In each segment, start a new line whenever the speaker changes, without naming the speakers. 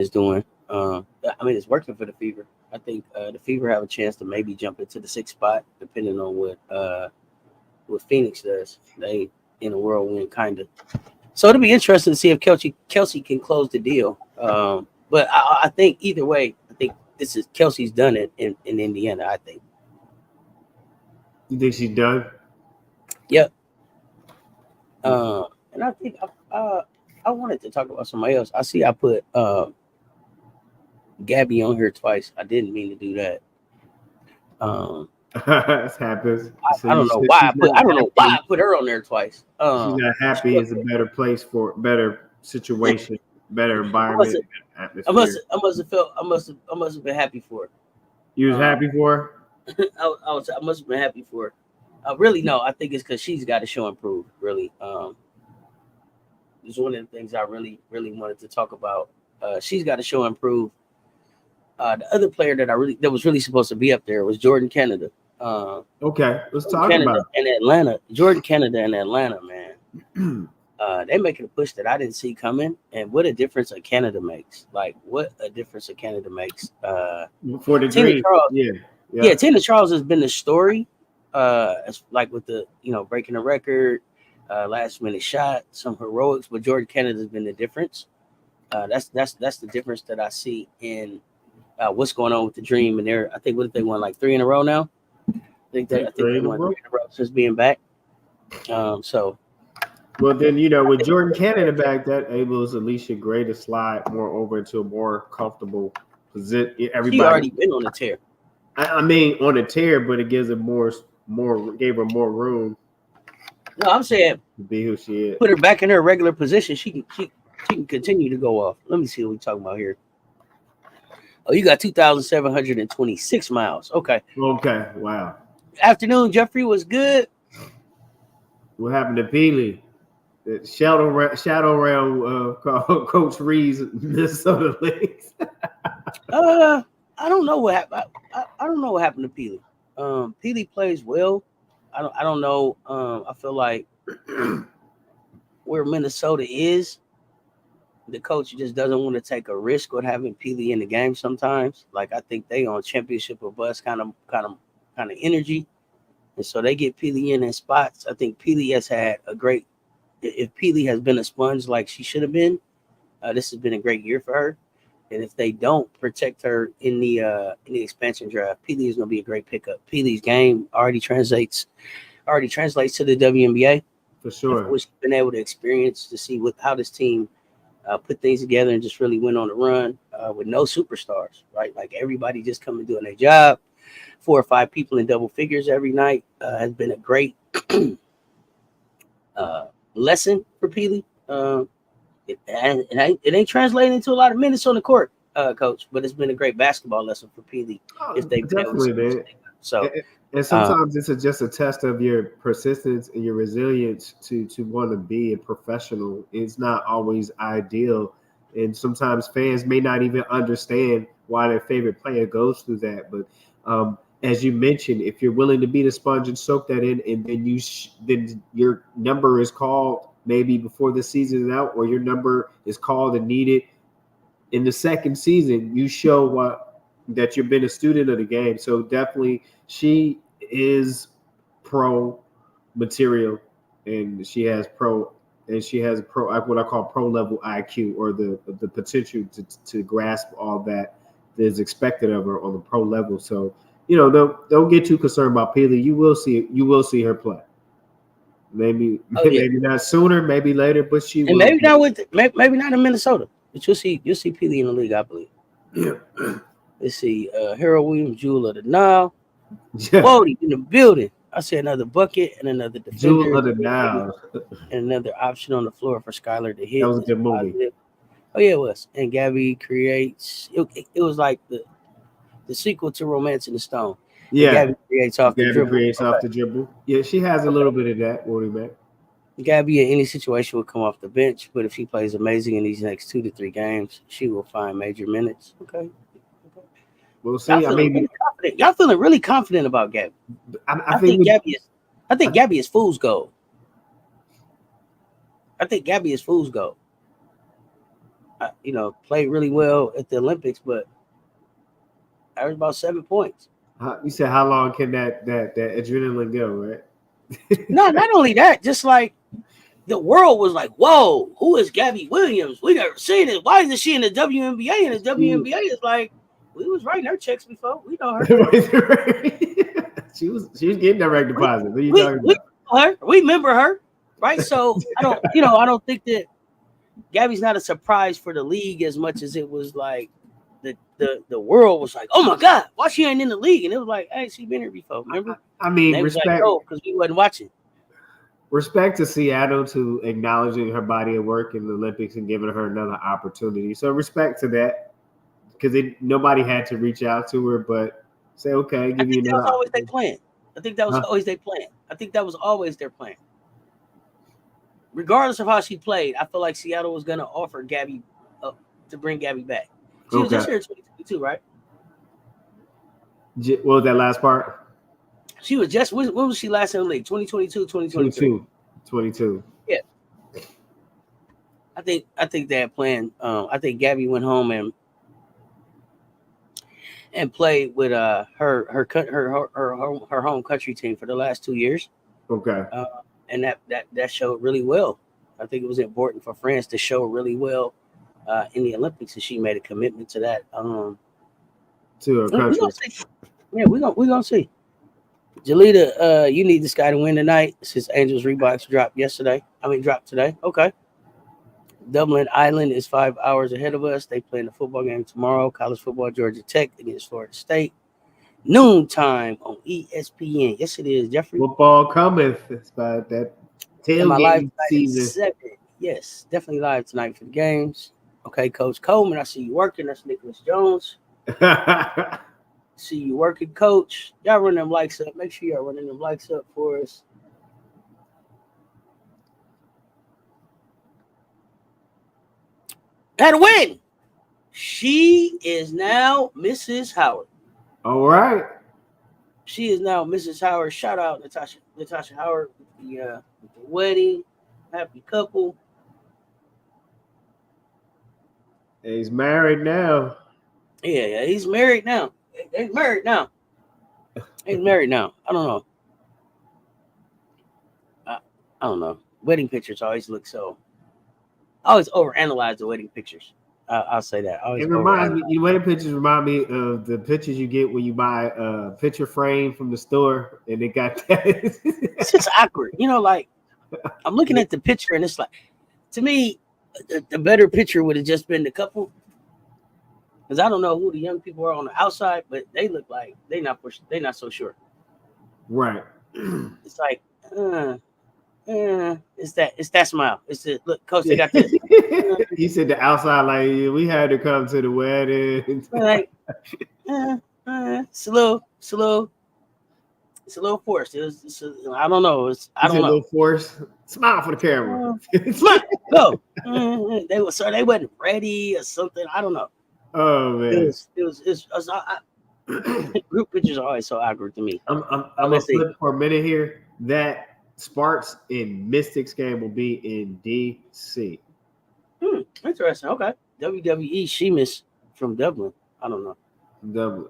is doing. I mean, it's working for the Fever. I think the Fever have a chance to maybe jump into the sixth spot, depending on what Phoenix does. They in a whirlwind kind of. So it'll be interesting to see if Kelsey can close the deal. But I think either way, I think this is Kelsey's done it in Indiana. I think.
You think she's done?
Yep. And I think I wanted to talk about somebody else. I see I put Gabby on here twice. I didn't mean to do that.
This happens. So
I don't know why I put her on there twice.
She's not happy. It's a better place for better situation, better environment, atmosphere.
I must have been happy for her.
You was happy for her?
I must have been happy for her. Really, no. I think it's because she's got to show and prove. Really, it's one of the things I really wanted to talk about. She's got to show and prove. The other player that was really supposed to be up there was Jordan Canada.
Okay, let's talk
Canada
about
and Atlanta. Jordan Canada and Atlanta, man. They're making a push that I didn't see coming, and what a difference a Canada makes! Like what a difference a Canada makes.
For the Tina Charles,
yeah. Tina Charles has been the story. As like with the breaking a record, last minute shot, some heroics, but Jordan Canada's been the difference. That's the difference that I see in what's going on with the Dream. And I think what if they won like 3 in a row now? I think they won 3 in a row since being back. So.
Well, then, with Jordan Canada back, that enables Alicia Gray to slide more over into a more comfortable position.
She already been on a tear.
I mean, on a tear, but it gives her gave her more room.
No, I'm saying
to be who she is.
Put her back in her regular position. She can continue to go off. Let me see what we're talking about here. Oh, you got 2,726 miles. Okay.
Okay. Wow.
Afternoon, Jeffrey was good.
What happened to Peely? The shadow realm Coach Reed's Minnesota Lynx.
I don't know what happened. I don't know what happened to Peely. Peely plays well. I don't know. I feel like where Minnesota is, the coach just doesn't want to take a risk on having Peely in the game sometimes. Like I think they on championship or bust kind of energy. And so they get Peely in spots. I think Peely has had a great. If Peely has been a sponge like she should have been, this has been a great year for her. And if they don't protect her in the expansion draft, Peely is going to be a great pickup. Peely's game already translates to the WNBA
for sure.
Which she's been able to experience to see how this team put things together and just really went on a run with no superstars, right? Like everybody just coming doing their job. 4 or 5 people in double figures every night has been a great lesson for Peely. It ain't translating into a lot of minutes on the court, coach, but it's been a great basketball lesson for Peely. If they've
definitely, man. So, and sometimes it's just a test of your persistence and your resilience to want to be a professional. It's not always ideal, and sometimes fans may not even understand why their favorite player goes through that. But as you mentioned, if you're willing to be the sponge and soak that in, and then then your number is called maybe before the season is out, or your number is called and needed in the second season, you show that you've been a student of the game. So definitely she is pro material, and she has what I call pro level IQ, or the potential to grasp all that is expected of her on the pro level. So, don't get too concerned about Peely. You will see her play. Maybe not sooner, maybe later, but she will.
Maybe not in Minnesota. But you'll see Peely in the league, I believe. Yeah. Let's see. Harold Williams, Jewel of the Nile. Wody in the building. I see another bucket and another defender.
Jewel of the Nile.
And another option on the floor for Skylar to hit.
That was a good movie.
Oh yeah, it was. And Gabby creates. It was like the sequel to Romance in the Stone.
Yeah.
Gabby creates off the
dribble. Yeah, she has a little bit of that, Wody, man.
Gabby in any situation will come off the bench, but if she plays amazing in these next 2 to 3 games, she will find major minutes. Okay.
We'll see.
Y'all feeling really confident about Gabby. I think Gabby is fool's gold. played really well at the Olympics, but averaged about 7 points.
You said how long can that adrenaline go, right?
No, not only that, just like the world was like, whoa, who is Gabby Williams? We never seen it. Why isn't she in the WNBA? And the WNBA is like, we was writing her checks before. We know her.
she was getting direct deposit. What are you talking about?
We remember her, right? So I don't think that Gabby's not a surprise for the league as much as it was like the world was like, oh my God, why she ain't in the league? And it was like, hey, she been here before. Remember?
I mean, respect.
Like, no, because we wasn't watching.
Respect to Seattle to acknowledging her body of work in the Olympics and giving her another opportunity. So respect to that, because nobody had to reach out to her, but say, okay, give you another.
That was always their plan. I think that was always their plan. I think that was always their plan. Regardless of how she played, I feel like Seattle was going to offer Gabby to bring Gabby back. She was just here in 2022, right?
What was that last part?
She was just, when was she last in the league? 2022, 2023?
22.
Yeah. I think they had planned. I think Gabby went home and played with her home country team for the last 2 years.
Okay.
And that showed really well. I think it was important for France to show really well in the Olympics, and she made a commitment to that.
To her country.
We're gonna see. Jalita, you need this guy to win tonight since Angels Reeboks dropped today. Okay. Dublin Island is 5 hours ahead of us. They play in the football game tomorrow. College football, Georgia Tech against Florida State. Noontime on ESPN. Yes, it is, Jeffrey.
Football cometh. It's about that tailgate season.
Yes, definitely live tonight for the games. Okay, Coach Coleman, I see you working. That's Nicholas Jones. See you working, Coach. Y'all run them likes up. Make sure y'all running them likes up for us. Had a win. She is now Mrs. Howard.
All right.
She is now Mrs. Howard. Shout out Natasha Howard with the wedding. Happy couple.
He's married now.
Yeah, he's married now. He's married now. I don't know. I don't know. Wedding pictures always look so. I always overanalyze the wedding pictures. I'll say that.
It reminds me. Wedding pictures remind me of the pictures you get when you buy a picture frame from the store, and they got that.
It's just awkward, like I'm looking at the picture, and it's like, to me, the better picture would have just been the couple. Because I don't know who the young people are on the outside, but they look like they're not so sure.
Right.
It's like, it's that smile. It's the look, Coach. They got this.
He said the outside, like we had to come to the wedding.
Like, it's a little forced. I don't know. I don't know. A
little forced. Smile for the camera.
Smile. Go. They wasn't ready or something. I don't know.
Oh man,
group pictures are always so awkward to me.
I'm gonna flip for a minute here. That Sparks and Mystics game will be in DC.
Interesting. Okay. WWE Sheamus from Dublin. I don't know.
Dublin.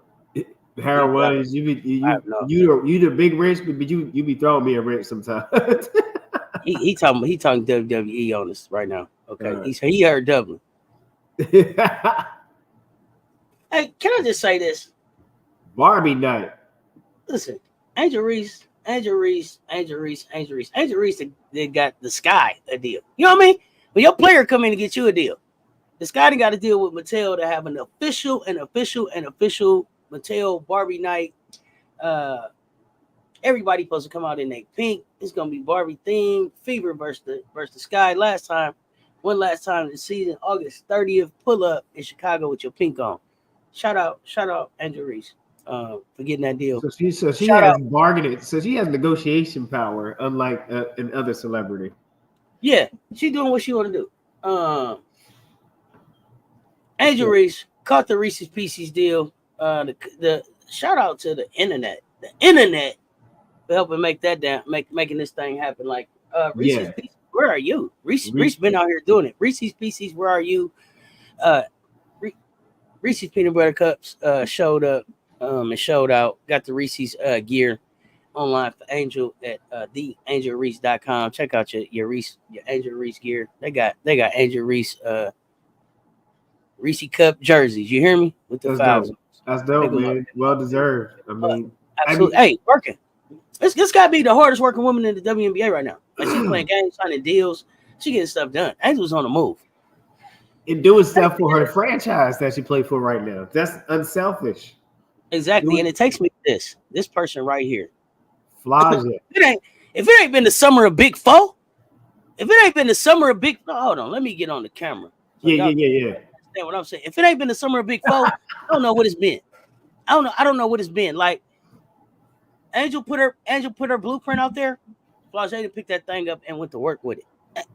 Harold Williams, you the big wrench, but you be throwing me a wrench sometimes.
he talking WWE on us right now. Okay. Right. He heard Dublin. Hey, can I just say this?
Barbie night.
Listen, Angel Reese, they got the Sky a deal. You know what I mean? When your player come in and get you a deal, the Sky got to deal with Mattel to have an official Mattel Barbie night. Everybody supposed to come out in their pink. It's gonna be Barbie themed. Fever versus the Sky. Last time this season, August 30th. Pull up in Chicago with your pink on. Shout out, Angel Reese, for getting that deal.
So she has bargaining. So she has negotiation power, unlike an other celebrity.
Yeah, she's doing what she want to do. Angel Reese caught the Reese's Pieces deal. The shout out to the internet for helping make that down, making this thing happen. Like Reese's Pieces, where are you? Reese been out here doing it. Reese's Pieces, where are you? Reese's peanut butter cups showed up and showed out. Got the Reese's gear online for Angel at theangelreese.com. Check out your Angel Reese gear. They got Angel Reese Reese cup jerseys. You hear me? With the fouls.
That's dope, man. Well deserved. I mean,
absolutely. Hey, working. This got to be the hardest working woman in the WNBA right now. Like, she's playing games, signing deals. She getting stuff done. Angel's on the move.
And doing stuff for her franchise that she played for right now. That's unselfish.
Exactly. And it takes me to this person right here.
Flage.
If it ain't been the summer of Big Four, hold on, let me get on the camera. So
yeah.
Understand what I'm saying? If it ain't been the summer of Big Four, I don't know what it's been. I don't know what it's been. Like, Angel put her blueprint out there. Flage picked that thing up and went to work with it.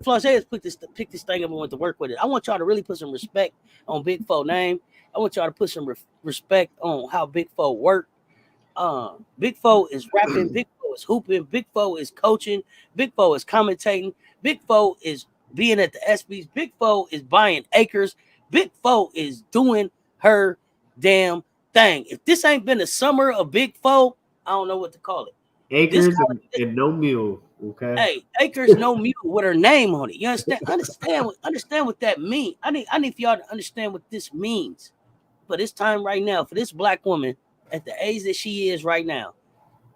Flage has picked this thing up and went to work with it. I want y'all to really put some respect on Big Four name. I want y'all to put some respect on how Big Four work. Big Four is rapping. Big Four is hooping. Big Four is coaching. Big Four is commentating. Big Four is being at the ESPYs. Big Four is buying acres. Big Four is doing her damn thing. If this ain't been the summer of Big Four, I don't know what to call it.
Acres and no mule. Okay.
Hey, acres, no mule with her name on it. You understand? Understand what that means. I need for y'all to understand what this means. For this time right now, for this black woman at the age that she is right now,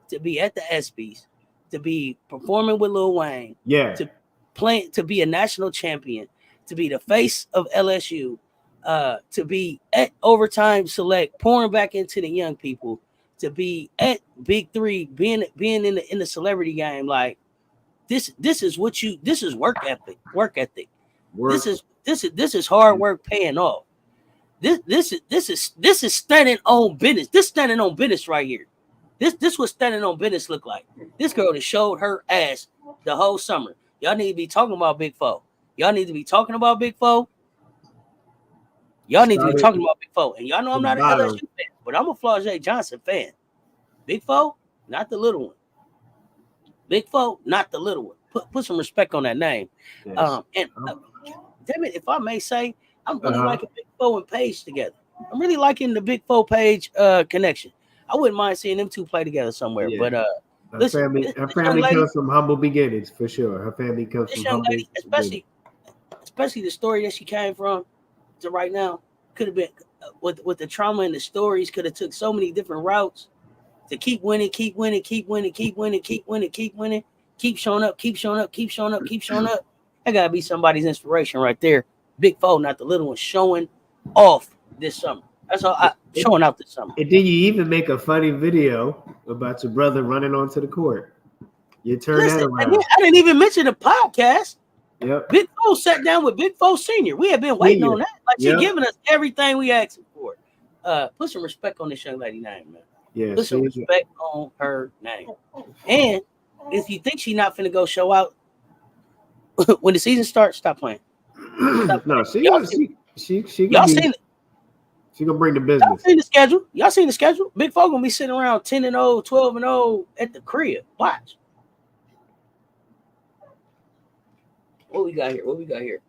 to be at the ESPYs, to be performing with Lil Wayne, to be a national champion, to be the face of LSU, to be at Overtime Select, pouring back into the young people, to be at Big Three, being in the celebrity game. Like, this is work ethic. This is hard work paying off. This is standing on business. This standing on business right here. This what standing on business look like. This girl that showed her ass the whole summer. Y'all need to be talking about Big Four. Y'all need to be talking about Big Four. Y'all need to be talking about Big Four. And y'all know I'm not an LSU fan, but I'm a Flage Johnson fan. Big Four, not the little one. Big Four, not the little one. Put some respect on that name. Yes. Damn it, if I may say, I'm really liking Big Four and Paige together. I'm really liking the Big Four Paige connection. I wouldn't mind seeing them two play together somewhere. Yeah. But
listen, her family comes from humble beginnings for sure. Her family comes from humble
lady, especially the story that she came from to right now, could have been with the trauma and the stories, could have took so many different routes to keep winning, keep showing up. That gotta be somebody's inspiration right there. Big Four, not the little one, showing off this summer. That's all. Showing out this summer.
And then you even make a funny video about your brother running onto the court. You turn that around.
I didn't even mention the podcast.
Yep.
Big Four sat down with Big Four Senior. We have been waiting on that. Like, she's giving us everything we asked for. Put some respect on this young lady's name, man.
Yeah.
Put some respect on her name. And if you think she's not finna go show out when the season starts, stop playing.
No, she gonna seen it. She gonna bring the business.
Y'all seen the schedule? Big Four gonna be sitting around 10-0, 12-0 at the crib. Watch. What we got here?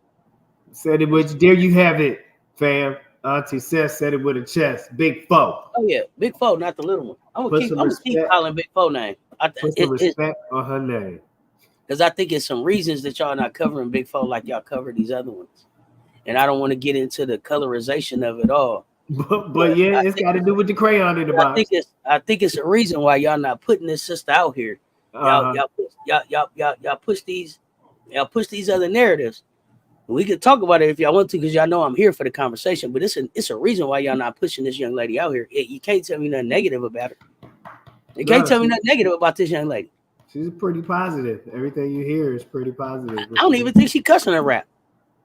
Said it with there you have it, fam. Auntie Seth said it with a chest. Big Four.
Oh yeah, Big Four, not the little one. I'm gonna keep calling Big Four name.
Put some respect on her name.
Because I think it's some reasons that y'all not covering Big Four like y'all cover these other ones. And I don't want to get into the colorization of it all.
But yeah, it's got to do with the crayon in the box.
I think it's a reason why y'all not putting this sister out here. Y'all push these other narratives. We could talk about it if y'all want to, because y'all know I'm here for the conversation. But it's a reason why y'all not pushing this young lady out here. You can't tell me nothing negative about her. You can't tell me nothing negative about this young lady.
She's pretty positive. Everything you hear is pretty positive.
I don't even think she cussing her rap.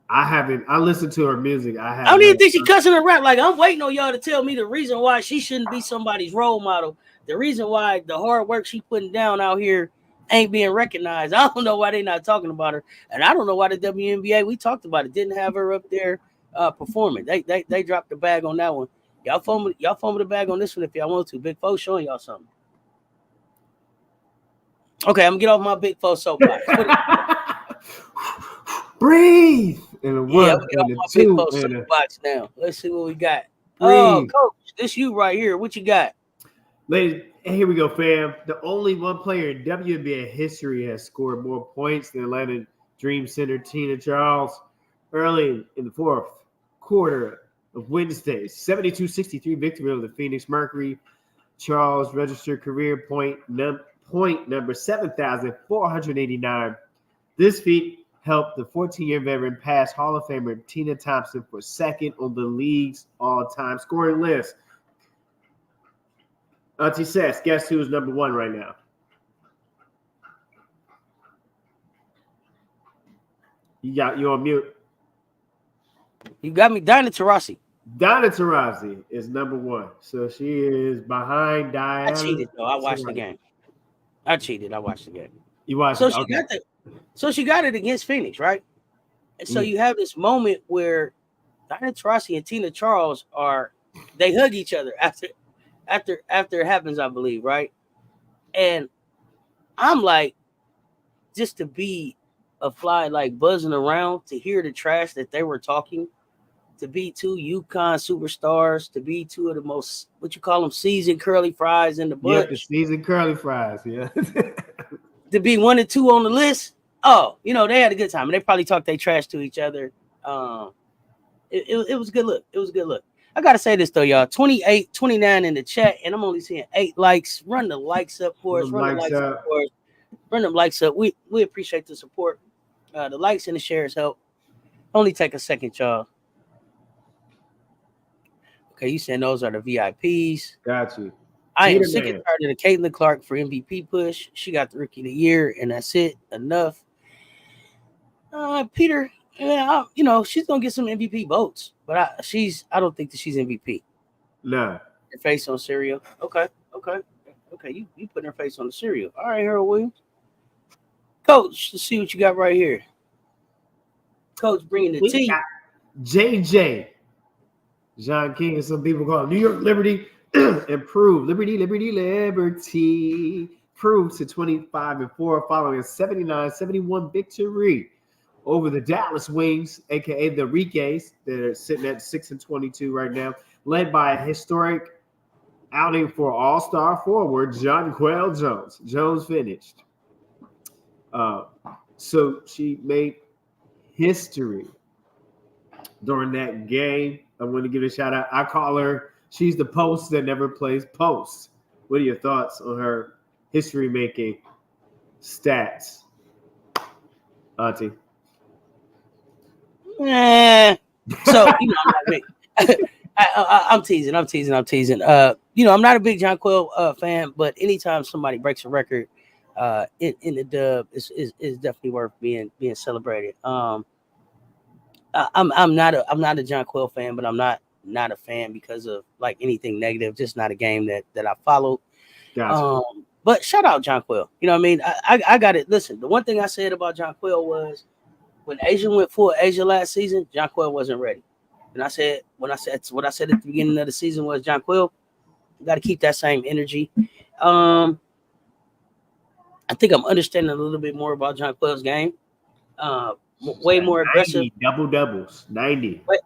I listened to her music. I
don't even think she cussing her rap. Like, I'm waiting on y'all to tell me the reason why she shouldn't be somebody's role model. The reason why the hard work she putting down out here ain't being recognized. I don't know why they not talking about her. And I don't know why the WNBA, we talked about it, didn't have her up there performing. They dropped the bag on that one. Y'all fumble the bag on this one if y'all want to. Big Four showing y'all something. Okay, I'm gonna get off my Big Four soapbox.
Breathe. and a
Yeah, I'm
one
gonna get off
and a
my big
two
post
and a
box now. Let's see what we got. Oh,
three.
coach, this you right here. What you got?
Ladies, here we go, fam. The only one player in WNBA history has scored more points than Atlanta Dream Center Tina Charles early in the fourth quarter of Wednesday's 72-63 victory over the Phoenix Mercury. Charles registered career point number 7,489. This feat helped the 14-year veteran pass Hall of Famer Tina Thompson for second on the league's all-time scoring list. Auntie Sess, guess who's number one right now? You on mute.
You got me, Dinah Taurasi.
Donna Taurasi is number one. So she is behind Diana.
I cheated though. I watched the game. I cheated. I watched the game.
You watched
so
it?
She
Okay.
got so she got it against Phoenix, right? And so you have this moment where Diana Taurasi and Tina Charles they hug each other after it happens, I believe, right? And I'm like, just to be a fly like buzzing around to hear the trash that they were talking, to be two UConn superstars, to be two of the most, what you call them, seasoned curly fries in the bunch.
Yep, the seasoned curly fries, yeah.
To be 1 and 2 on the list. Oh, they had a good time. And they probably talked their trash to each other. It was a good look. It was a good look. I got to say this, though, y'all. 28, 29 in the chat, and I'm only seeing 8 likes. Run the likes up for us. Run the likes up for us. Run them likes up. We appreciate the support. The likes and the shares help. Only take a second, y'all. Okay, you saying those are the VIPs.
Got you.
I am sick and tired of the Caitlin Clark for MVP push. She got the Rookie of the Year, and that's it. Enough. Peter, she's gonna get some MVP votes, but I don't think that she's MVP.
No.
Her face on cereal. Okay. You putting her face on the cereal. All right, Harold Williams. Coach, let's see what you got right here. Coach bringing the tea.
JJ. John King, as some people call it, New York Liberty improved. Liberty. Proved to 25-4 following a 79-71 victory over the Dallas Wings, aka the Riques, that are sitting at 6-22 right now, led by a historic outing for all-star forward Jonquel Jones. Jones finished. So she made history during that game. I want to give a shout out. I call her, she's the post that never plays post. What are your thoughts on her history making stats, Auntie?
So I'm teasing. I'm not a big Jonquel fan, but anytime somebody breaks a record in the dub, is definitely worth being celebrated. I'm not a Jonquel fan, but I'm not a fan because of like anything negative. Just not a game that I follow.
Gotcha.
But shout out Jonquel. You know what I mean? I got it. Listen, the one thing I said about Jonquel was when Asia went full Asia last season, Jonquel wasn't ready. And I said what I said at the beginning of the season was Jonquel, you got to keep that same energy. I think I'm understanding a little bit more about Jonquel's game. Way more aggressive.
Double doubles, 90.
But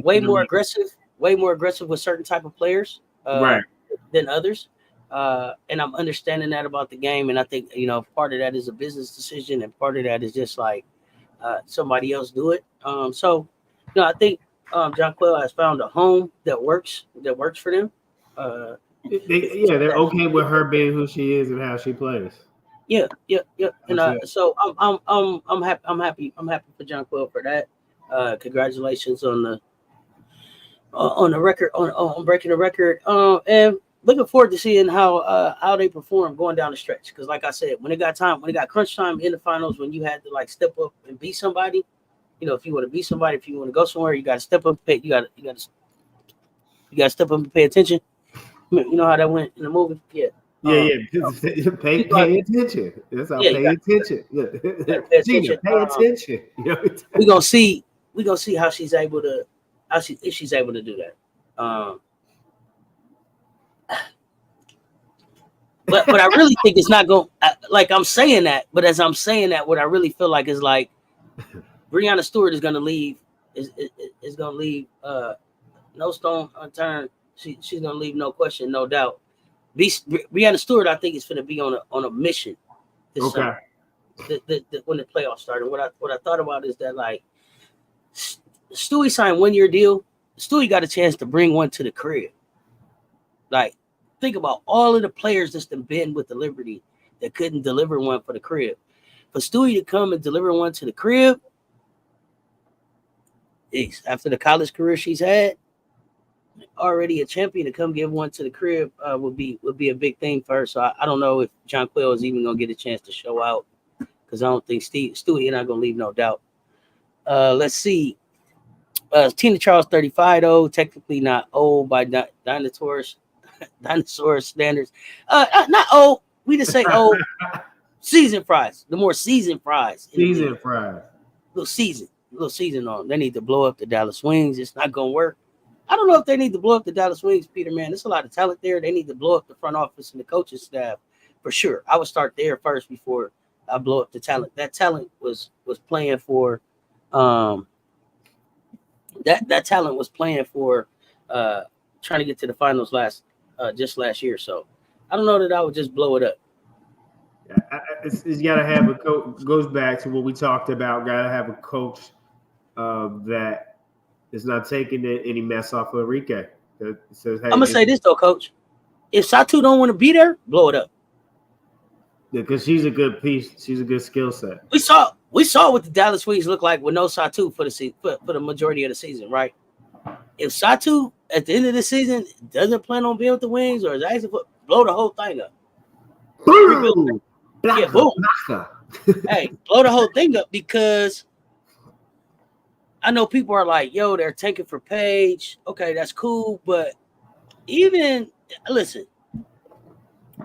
way more aggressive with certain type of players than others. And I'm understanding that about the game. And I think, part of that is a business decision and part of that is just like somebody else do it. So I think Jonquel has found a home that works for them.
They're okay with her being who she is and how she plays.
Yeah. And so I'm happy for Jonquel for that. Congratulations on the record, on breaking the record. And looking forward to seeing how they perform going down the stretch. Because like I said, when it got crunch time in the finals, when you had to like step up and beat somebody, if you want to beat somebody, if you want to go somewhere, you got to step up. You got to step up and pay attention. You know how that went in the movie? Yeah.
Pay attention. That's how pay attention. Pay attention.
We're gonna see how she's able to if she's able to do that. But I really think it's not going. Like I'm saying that, but as I'm saying that, what I really feel like is like Breanna Stewart is gonna leave. Is gonna leave. No stone unturned. She's gonna leave, no question, no doubt. Breanna Stewart, I think, is gonna be on a mission this summer. When the playoffs started, what I thought about is that like Stewie signed 1-year deal. Stewie got a chance to bring one to the crib. Like, think about all of the players that's been with the Liberty that couldn't deliver one for the crib. For Stewie to come and deliver one to the crib, after the college career she's had, already a champion, to come give one to the crib would be a big thing for her. So I don't know if Jonquel is even gonna get a chance to show out, because I don't think Stewie not gonna leave, no doubt. Let's see. Tina Charles 35 though, technically not old by dinosaur standards. Not old. We just say old. Season fries. The more seasoned fries.
Season fries.
Little season on. They need to blow up the Dallas Wings. It's not gonna work. I don't know if they need to blow up the Dallas Wings, Peter, man. There's a lot of talent there. They need to blow up the front office and the coaching staff for sure. I would start there first before I blow up the talent. That talent was playing for that talent was playing for trying to get to the finals last year. So I don't know that I would just blow it up.
It's got to have a coach. Goes back to what we talked about. Got to have a coach that is not taking any mess off of Enrique. That says, hey,
I'm gonna say this though, Coach. If Satu don't want to be there, blow it up.
Because she's a good piece. She's a good skill set.
We saw what the Dallas Wings look like with no Satu for the majority of the season, right? If Satu at the end of the season doesn't plan on being with the Wings, or is actually blow the whole thing up.
Boom!
Yeah, boom. Hey, blow the whole thing up, because I know people are like, yo, they're tanking for Paige. Okay, that's cool. But even listen,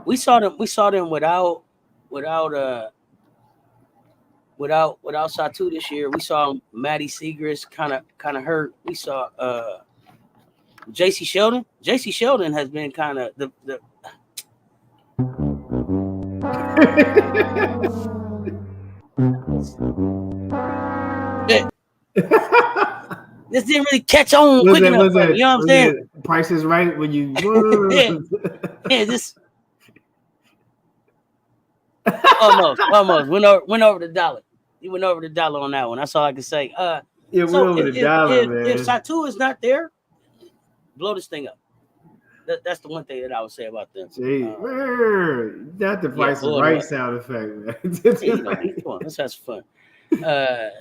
we saw them without Satu this year. We saw Maddie Segrist kind of hurt. We saw JC Sheldon. JC Sheldon has been kind of the this didn't really catch on quick enough. You know what I'm saying?
Price is Right when you
yeah, just almost went over the dollar. You went over the dollar on that one. That's all I can say.
Yeah, went over the dollar, man.
If Satu is not there, blow this thing up. That's the one thing that I would say about them.
Not the Price is Right sound effect, man.
Come on, let's have some fun.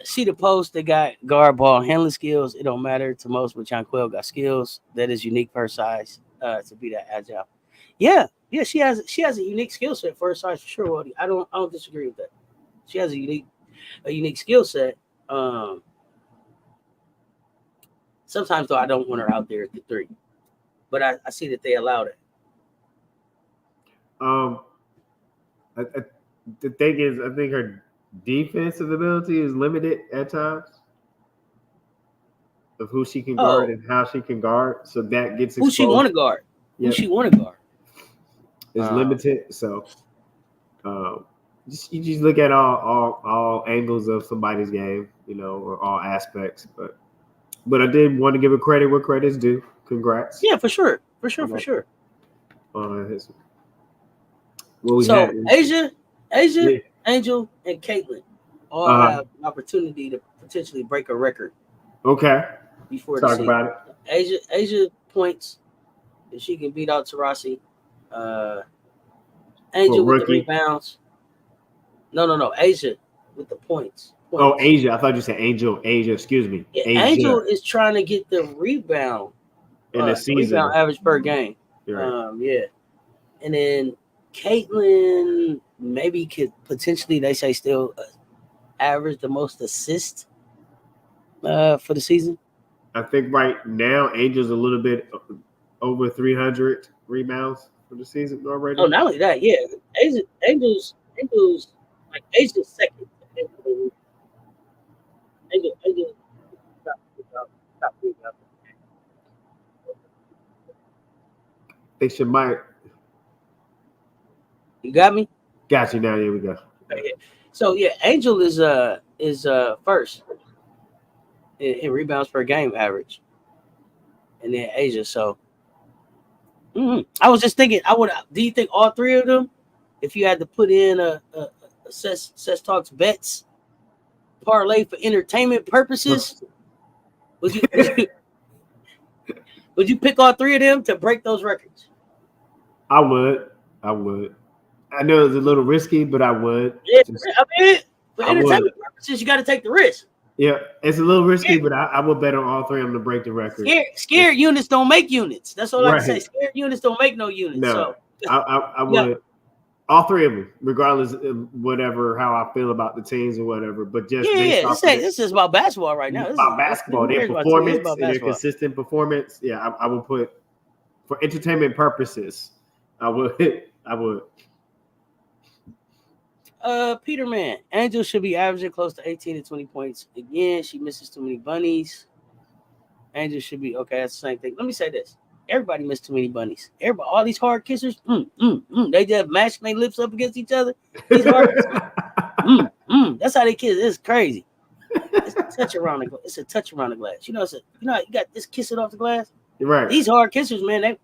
See the post, they got guard ball handling skills. It don't matter to most, but Jonquel got skills that is unique for her size to be that agile. Yeah, she has a unique skill set for her size for sure, Wody. I don't disagree with that. She has a unique skill set. Sometimes though I don't want her out there at the 3. But I see that they allowed it.
The thing is, I think her defensive ability is limited at times of who she can guard and how she can guard. So that gets exposed.
Who she want to guard.
Yep.
Who she want to guard.
Is limited. So you just look at all angles of somebody's game, or all aspects. But I did want to give a credit where credit's due. Congrats.
Yeah, for sure.
What we
so
had
Asia, yeah. Angel, and Caitlin all have an opportunity to potentially break a record.
Okay.
Before
talk about
it. Asia points, if she can beat out Taurasi. Angel with the rebounds. No. Asia with the points.
Oh, Asia. I thought you said Angel. Asia. Excuse me.
Yeah, Angel is trying to get the rebound
in the season.
Rebound average per game.
Right.
Yeah. And then Caitlin maybe could potentially, they say, still average the most assists for the season.
I think right now Angel's a little bit over 300 rebounds for the season already.
Oh, not only that, yeah. Angel's like Asia's second. Angel top rebound.
Think she might.
You got me?
Got you now. Here we go.
Okay, yeah. So yeah, Angel is first. in rebounds per game average, and then Asia. So I was just thinking, do you think all three of them, if you had to put in a Cess Talks bets parlay for entertainment purposes, would you pick all three of them to break those records?
I would. I know it's a little risky, but I would.
Yeah, for entertainment purposes, you got to take the risk.
Yeah, it's a little risky, but I would bet on all three of them to break the record.
Scared units don't make units. That's all I can say. Scared units don't make no units.
No, so I would. Yeah. All three of them, regardless of whatever, how I feel about the teams or whatever. But just
this is about basketball right now.
This is about basketball. Their performance, their consistent performance. Yeah, I would put for entertainment purposes. I would.
Peterman, Angel should be averaging close to 18 to 20 points. Again, she misses too many bunnies. Angel should be okay. That's the same thing. Let me say this. Everybody missed too many bunnies. Everybody, all these hard kissers, they just mash their lips up against each other. These hard kissers, that's how they kiss. It's crazy. It's a touch around the glass. You got this kiss it off the glass.
Right.
These hard kissers, man,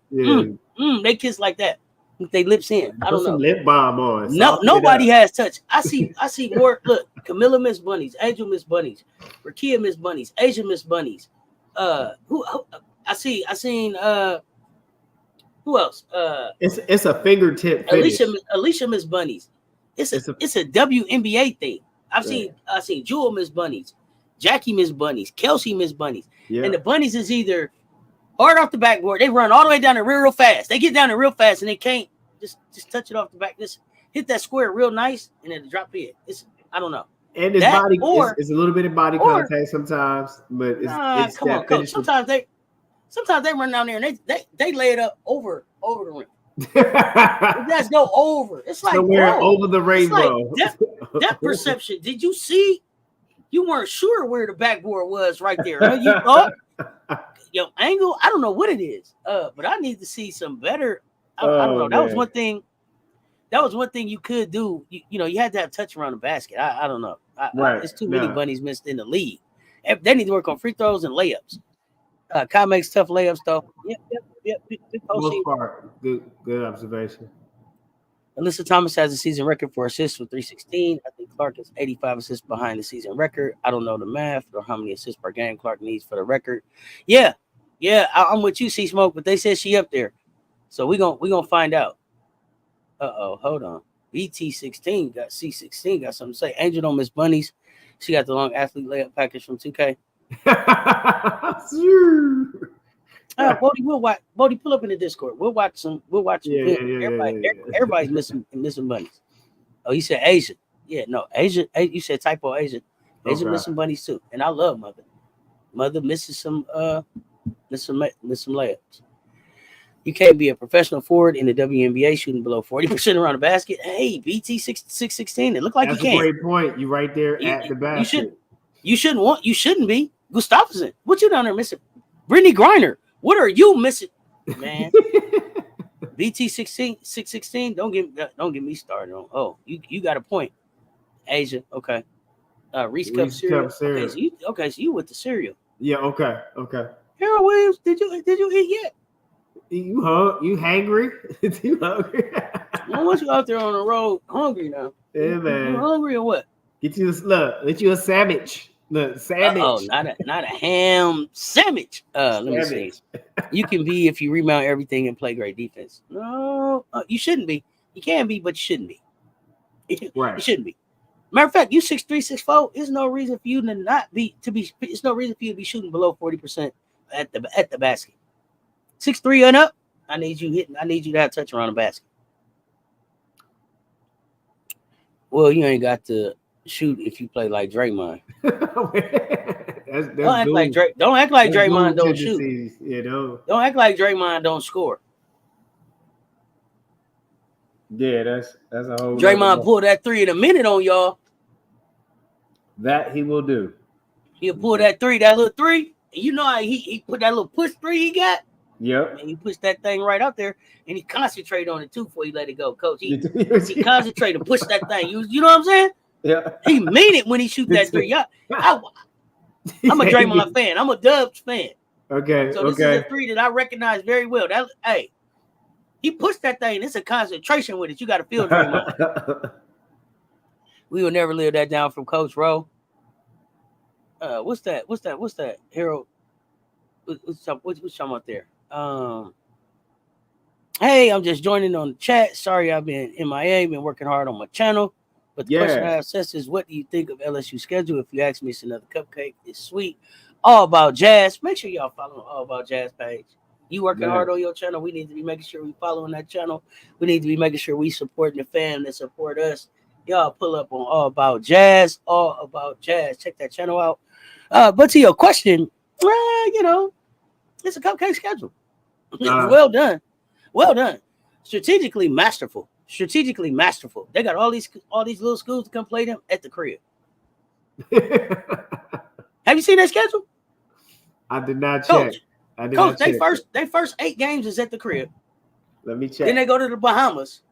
they kiss like that. With their lips in. I don't know.
Lip balm on.
No, nobody has touch. I see more. Look, Camilla miss bunnies. Angel miss bunnies. Rakia miss bunnies. Asia miss bunnies. Who I seen who else?
It's a fingertip finish.
Alicia miss bunnies. It's a WNBA thing. I've seen Jewel miss bunnies. Jackie miss bunnies. Kelsey miss bunnies. Yeah. And the bunnies is either hard off the backboard. They run all the way down there real fast. They get down there real fast and they can't just touch it off the back. Just hit that square real nice and then drop it. I don't know.
And it's body. It's a little bit of body contact sometimes, but it's
come on, coach. Sometimes they run down there and they lay it up over the rim. It does go over. It's like
over the rainbow.
Like that perception. Did you see? You weren't sure where the backboard was right there. Huh? You thought. Angle, I don't know what it is, but I need to see some better. I don't know. That was one thing. That was one thing you could do. You had to have touch around the basket. I don't know. There's too many bunnies missed in the league. They need to work on free throws and layups. Kyle makes tough layups though. Yep.
Most part, good observation.
Alyssa Thomas has a season record for assists with 316. I think Clark is 85 assists behind the season record. I don't know the math or how many assists per game Clark needs for the record. Yeah, I'm with you, C-Smoke, but they said she up there. So we gonna find out. Hold on. BT16 got C16 got something to say. Angel don't miss bunnies. She got the long athlete layup package from 2K. Bodie, Bodie, pull up in the Discord. We'll watch some. Everybody's missing bunnies. Oh, you said Asian. Yeah, no, Asian. You said typo Asian. Asian missing bunnies too. And I love Mother. Mother misses some layups. You can't be a professional forward in the WNBA shooting below 40% around the basket. Hey, BT 616. It looked like
that's
you can.
That's a great point. You right there at the basket.
You shouldn't be. Gustafsson, what you down there missing? Brittany Griner, what are you missing, man? BT 616. Don't get me started on. Oh, you got a point. Asia, okay. Reese Cup cereal. Okay, so you with the cereal.
Yeah, okay.
Harold Williams, did you eat yet?
You hungry? You hungry?
I want you out there on the road hungry now.
Yeah, man.
You hungry or what?
Get you a sandwich. Look, sandwich.
Oh, not a ham sandwich. Let me see. You can be if you rebound everything and play great defense. No, you shouldn't be. You can be, but you shouldn't be.
Right.
You shouldn't be. Matter of fact, you 6'3", 6'4". There's no reason for you to not be It's no reason for you to be shooting below 40% at the basket. 6'3" and up. I need you to have touch around the basket. Well, you ain't got to shoot if you play like Draymond. Don't act like Draymond don't shoot.
Yeah,
don't act like Draymond don't score.
Yeah, that's a whole.
Draymond pulled that 3 in a minute on y'all.
That he will do.
He'll pull that little 3. And you know how he put that little push 3 he got?
Yep.
And he pushed that thing right up there, and he concentrated on it too before he let it go, Coach. He concentrated and pushed that thing. You know what I'm saying?
Yeah.
He mean it when he shoot that 3. I'm a Draymond fan. I'm a Dubs fan.
Okay.
So this is a three that I recognize very well. That hey, he pushed that thing. It's a concentration with it. You got to feel Draymond. We will never live that down from Coach Rowe. What's that? Harold. What's talking about there? Hey, I'm just joining on the chat. Sorry, I've been MIA, been working hard on my channel. But the question I have says is, what do you think of LSU schedule? If you ask me, it's another cupcake. It's sweet. All About Jazz. Make sure y'all follow All About Jazz page. You working hard on your channel. We need to be making sure we following that channel. We need to be making sure we supporting the fam that support us. Y'all pull up on All About Jazz. All About Jazz. Check that channel out. But to your question, it's a cupcake schedule. Well done. Strategically masterful. They got all these little schools to come play them at the crib. Have you seen that schedule?
I did not check.
Coach, they first 8 games is at the crib.
Let me check.
Then they go to the Bahamas.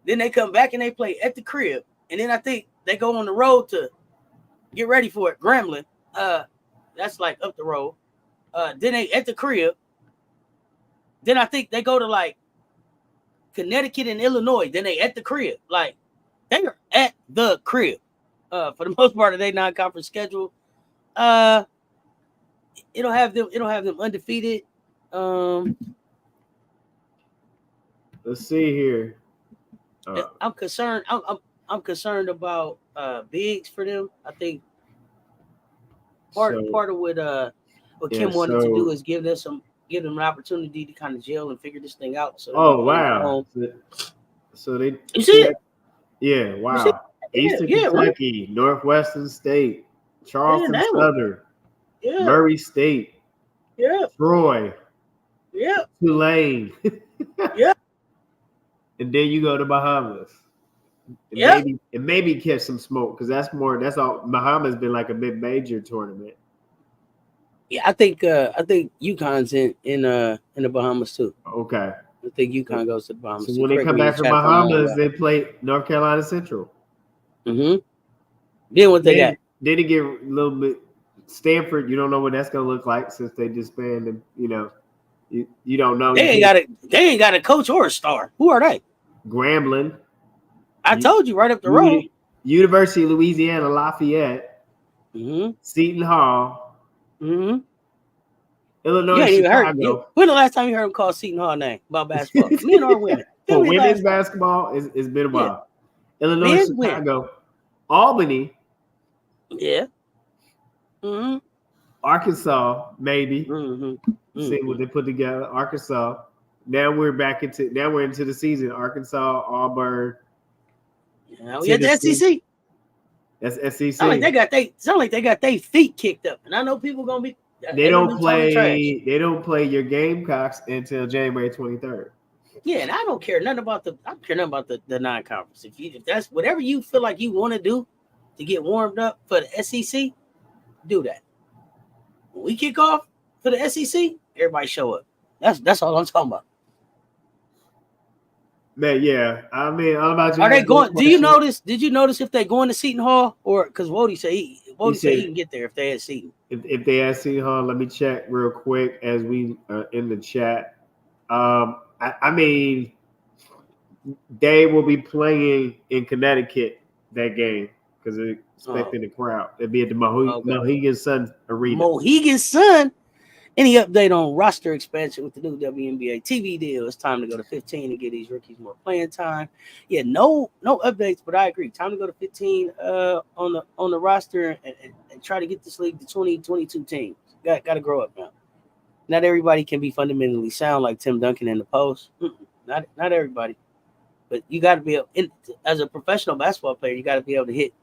Then they come back and they play at the crib. And then I think they go on the road to get ready for it. Grambling. That's like up the road. Then they at the crib. Then I think they go to like Connecticut and Illinois. Then they at the crib. Like they are at the crib. For the most part of their non-conference schedule. It'll have them undefeated.
Let's see here.
I'm concerned. I'm concerned about bigs for them. I think part of what Kim wanted to do is give them an opportunity to kind of gel and figure this thing out. So
wow! So they
you see it?
Yeah, wow. Eastern Kentucky, right? Northwestern State, Charleston Southern, Murray State, Troy, Tulane, and then you go to Bahamas. And maybe catch some smoke because that's all. Bahamas been like a mid-major tournament.
Yeah, I think UConn's in the Bahamas too.
Okay.
I think UConn goes to the Bahamas.
So when they come back from Bahamas, they play North Carolina Central.
Mm-hmm. Then what they got?
Then they get a little bit Stanford. You don't know what that's gonna look like since they disbanded. You don't know.
They ain't got a coach or a star. Who are they?
Grambling.
I told you right up the road.
University of Louisiana Lafayette.
Mm-hmm.
Seton Hall.
Mm-hmm.
Illinois, Chicago.
When the last time you heard him call Seton Hall name about basketball? Men or women?
For women's basketball, it's been a while. Yeah. Illinois, Chicago. Albany.
Yeah. Mm-hmm.
Arkansas, maybe.
Mm-hmm.
See what they put together. Arkansas. Now we're into the season. Arkansas, Auburn.
Yeah, the SEC.
That's SEC.
Sound like they got their feet kicked up, and I know people gonna be.
They don't play your Gamecocks until January 23rd.
Yeah, and I don't care nothing about the non-conference. If that's whatever you feel like you want to do to get warmed up for the SEC, do that. When we kick off for the SEC, everybody show up. That's all I'm talking about.
Man, yeah. I mean, all about you.
Are they going? Did you notice if they're going to Seton Hall or because Wody said he can get there if they had Seton.
If they had Seton Hall, let me check real quick as we are in the chat. I mean, they will be playing in Connecticut that game because they're expecting the crowd. It'll be at the Mohegan Sun Arena.
Mohegan Sun. Any update on roster expansion with the new WNBA TV deal? It's time to go to 15 and get these rookies more playing time. Yeah, no updates, but I agree. Time to go to 15 on the roster and try to get this league to 20, 22 teams. Got to grow up now. Not everybody can be fundamentally sound like Tim Duncan in the post. Not everybody, but you got to be able. As a professional basketball player, you got to be able to hit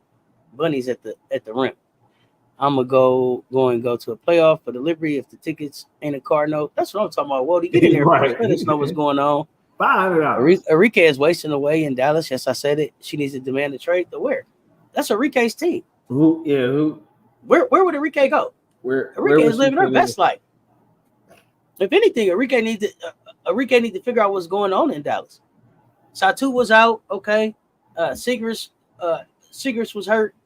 bunnies at the rim. I'm gonna go to a playoff for delivery if the tickets ain't a car note. That's what I'm talking about. Wody, get in there. Right. Let us know what's going on.
$500.
Arike is wasting away in Dallas. Yes, I said it. She needs to demand a trade. To where? That's Arike's team.
Who?
Where would Arike go? Arike is living her best life. If anything, Arike need to figure out what's going on in Dallas. Satu was out. Okay. Sigris was hurt.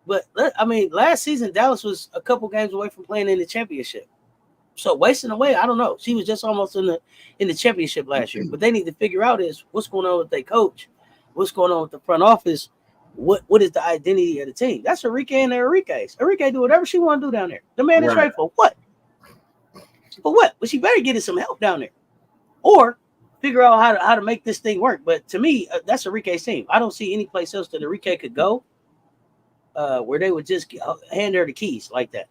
But I mean, last season Dallas was a couple games away from playing in the championship. So wasting away, I don't know. She was just almost in the championship last year. But they need to figure out is what's going on with their coach, what's going on with the front office, what is the identity of the team. That's Enrique and Enrique's. Enrique do whatever she want to do down there. The man is right for what? For what? But she better get some help down there, or figure out how to make this thing work. But to me, that's Enrique's team. I don't see any place else that Enrique could go where they would just hand her the keys like that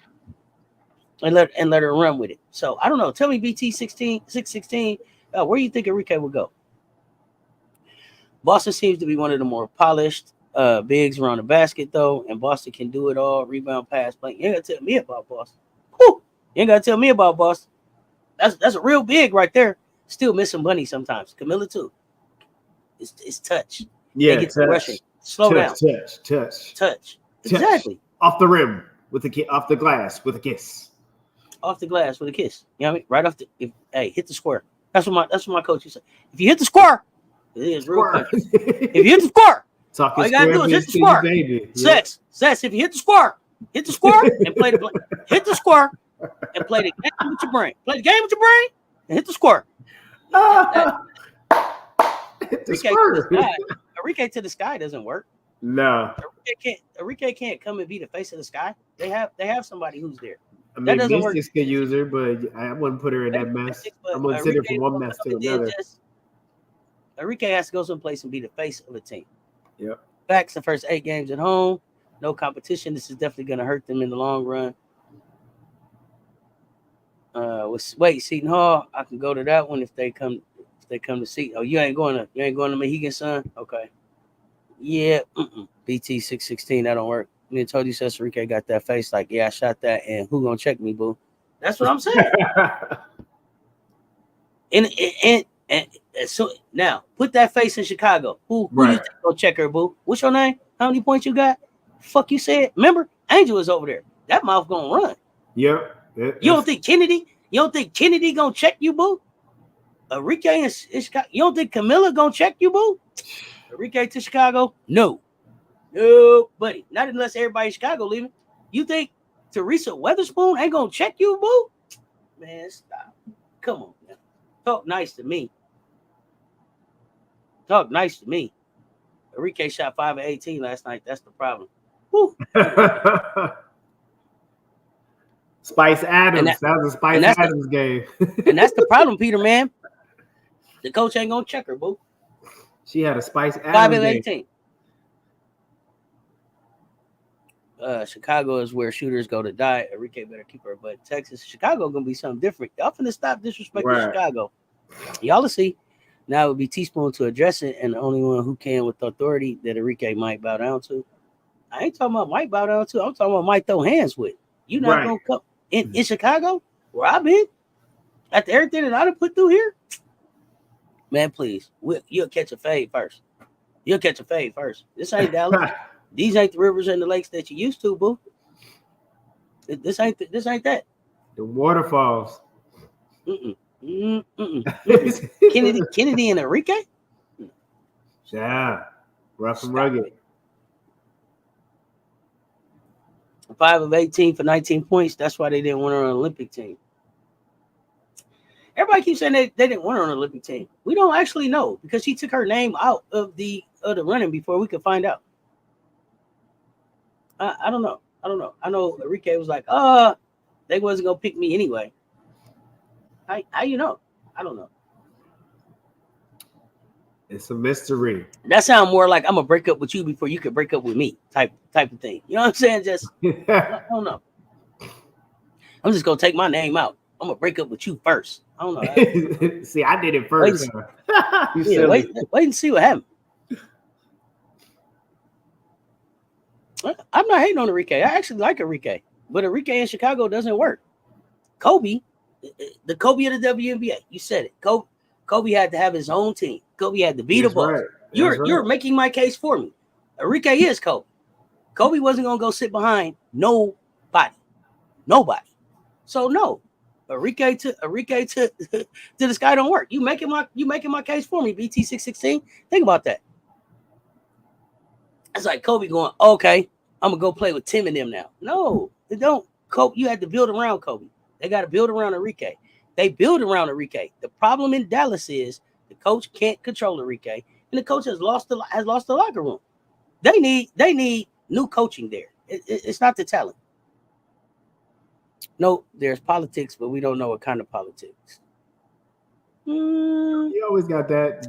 and let her run with it. So I don't know. Tell me, BT 616, where you think Enrique would go? Boston seems to be one of the more polished bigs around the basket, though, and Boston can do it all: rebound, pass, play. You ain't gotta tell me about Boston. Whew. You ain't gotta tell me about Boston. That's a real big right there. Still missing money sometimes. Camilla too. It's touch.
Yeah,
they get to rushing. Slow down. Touch. Exactly.
Off the rim with off the glass with a kiss.
Off the glass with a kiss. You know what I mean? Right off hit the square. That's what my coach used to say. If you hit the square, it is real quick. If you hit the square, all you gotta do is hit the square. Sex. If you hit the square and play hit the square and play the game with your brain. Play the game with your brain and hit the square. Enrique to the sky doesn't work.
No.
Enrique can't come and be the face of the sky. They have somebody who's there.
I mean, Mystics could use her, but I wouldn't put her in that mess. I wouldn't send her from one mess to another.
Enrique has to go someplace and be the face of a team.
Yep.
Facts, the first 8 games at home, no competition. This is definitely going to hurt them in the long run. Seton Hall, I can go to that one if they come to Seton. Oh, you ain't going to Mohegan Sun? Okay. Yeah. BT 616, that don't work. Me and told you, Enrique got that face like, yeah, I shot that, and who gonna check me, boo? That's what I'm saying. and so now put that face in Chicago. Who you think gonna check her, boo? What's your name? How many points you got? Fuck you said. Remember, Angel is over there. That mouth gonna run.
Yep.
You don't think Kennedy? You don't think Kennedy gonna check you, boo? Enrique and Chicago. You don't think Camilla gonna check you, boo? Enrique to Chicago? No, buddy. Not unless everybody in Chicago leaving. You think Teresa Weatherspoon ain't gonna check you, boo? Man, stop. Come on, man. Talk nice to me. Enrique shot 5 of 18 last night. That's the problem. Woo.
Spice Adams. That was a Spice Adams game.
And that's the problem, Peter, man. The coach ain't gonna check her, boo.
She had a Spice Adams
5 of 18. Chicago is where shooters go to die. Enrique better keep her. But Chicago gonna be something different. Y'all finna stop disrespecting Chicago. Y'all will see. Now it would be Teaspoon to address it, and the only one who can with authority that Enrique might bow down to. I ain't talking about Mike bow down to. I'm talking about Mike throw hands with. You not gonna come in Chicago where I've been after everything that I done put through here. Man, please. You'll catch a fade first. This ain't Dallas. These ain't the rivers and the lakes that you used to, boo. This ain't that.
The waterfalls.
Kennedy and Enrique?
Yeah. Rough and rugged.
5 of 18 for 19 points. That's why they didn't want her on an Olympic team. Everybody keeps saying they didn't want her on an Olympic team. We don't actually know because she took her name out of the running before we could find out. I don't know. I know Enrique was like, they wasn't gonna pick me anyway. How you know? I don't know.
It's a mystery.
That sounds more like I'm gonna break up with you before you could break up with me, type of thing. You know what I'm saying? Just I don't know. I'm just gonna take my name out. I'm gonna break up with you first. I don't know.
See, I did it first.
Wait and see what happens. I'm not hating on Enrique. I actually like Enrique, but Enrique in Chicago doesn't work. Kobe, the Kobe of the WNBA. You said it. Kobe had to have his own team. Kobe had to be the boss. Right. You're making my case for me. Enrique is Kobe. Kobe wasn't gonna go sit behind nobody. So no, Enrique to the sky don't work. You making my case for me. BT 616. Think about that. It's like Kobe going, okay, I'm gonna go play with Tim and them now. No, they don't. Kobe, you had to build around Kobe. They got to build around Enrique. They build around Enrique. The problem in Dallas is the coach can't control Enrique, and the coach has lost the locker room. They need new coaching there. It's not the talent. No, there's politics, but we don't know what kind of politics.
You always got that.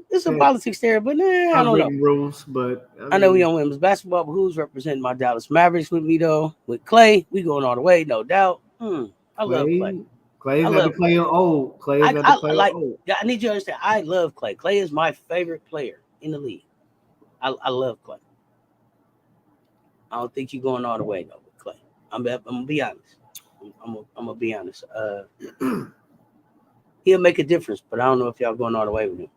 There's some politics there, but I don't know.
Rules, but
I know we on women's basketball, but who's representing my Dallas Mavericks with me though? With Clay, we going all the way, no doubt. I love Clay.
Clay's not the player old. Clay's not the player old.
I need you to understand. I love Clay. Clay is my favorite player in the league. I love Clay. I don't think you're going all the way though with Clay. I'm gonna be honest. I'm gonna be honest. He'll make a difference, but I don't know if y'all going all the way with him.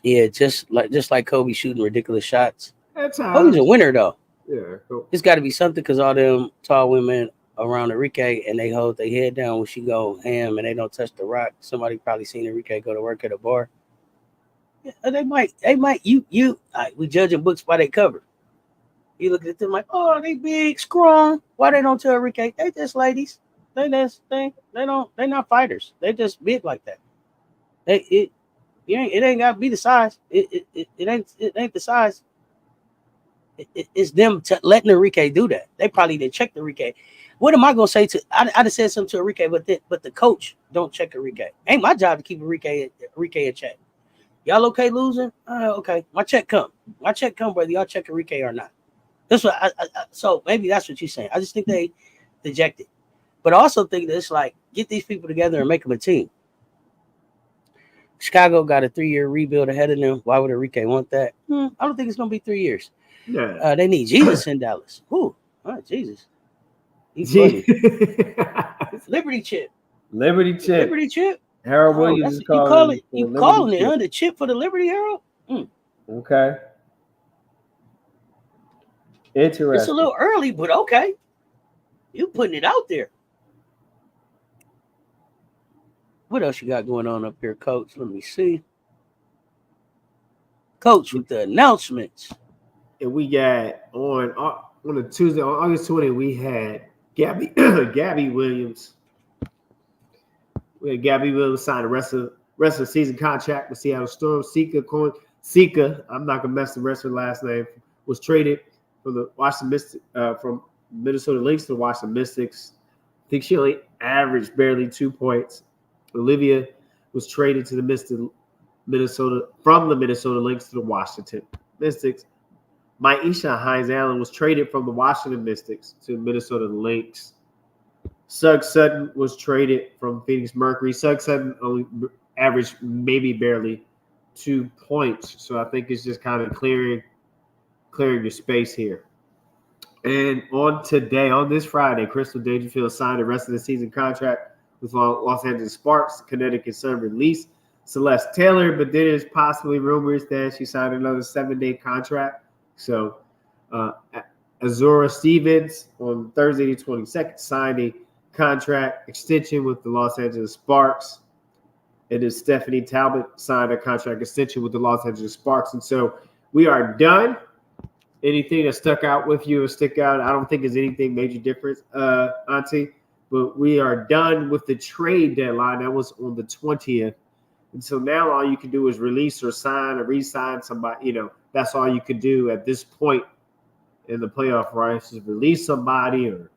Yeah, just like Kobe shooting ridiculous shots. Kobe's a winner though.
Yeah, cool.
It's got to be something because all them tall women around Enrique and they hold their head down when she go ham and they don't touch the rock. Somebody probably seen Enrique go to work at a bar. Yeah, they might. We judging books by their cover. You look at them like, oh, they big, strong. Why they don't tell Enrique? They just ladies. They're not fighters. They just big like that. It ain't gotta be the size. It ain't the size. It's them letting Enrique do that. They probably didn't check Enrique. What am I gonna say to? I'd have said something to Enrique, but the coach don't check Enrique. Ain't my job to keep Enrique in check. Y'all okay losing? Okay. My check come, brother. Y'all check Enrique or not? That's what. So maybe that's what you're saying. I just think they dejected, but I also think that it's like get these people together and make them a team. Chicago got a 3-year rebuild ahead of them. Why would Enrique want that? I don't think it's gonna be 3 years.
Yeah.
They need Jesus in Dallas. Ooh, Jesus. He's funny. Liberty chip.
Harold Williams is calling it.
You calling it, huh? The chip for the Liberty, Harold?
Okay. Interesting.
It's a little early, but okay. You putting it out there. What else you got going on up here, Coach? Let me see. Coach, with the announcements.
And we got on a Tuesday, on August 20th, we had Gabby Williams. We had Gabby Williams sign the rest of the season contract with Seattle Storm. Sika, I'm not gonna mess the rest of her last name, was traded from the Washington Mystics, from Minnesota Lynx to Washington Mystics. I think she only averaged barely 2 points. Olivia was traded to the Minnesota Lynx to the Washington Mystics. Maisha Hines-Allen was traded from the Washington Mystics to Minnesota Lynx. Sugg Sutton was traded from Phoenix Mercury. Sugg Sutton only averaged maybe barely 2 points. So I think it's just kind of clearing your space here. And on this Friday, Crystal Dangerfield signed the rest of the season contract with Los Angeles Sparks. Connecticut Sun released Celeste Taylor, but there is possibly rumors that she signed another 7-day contract. So Azura Stevens on Thursday the 22nd signed a contract extension with the Los Angeles Sparks. And then Stephanie Talbot signed a contract extension with the Los Angeles Sparks. And so we are done. Anything that stuck out with you or stick out? I don't think there's anything major difference, Auntie. But we are done with the trade deadline. That was on the 20th. And so now all you can do is release or sign or re-sign somebody. That's all you can do at this point in the playoff race is release somebody or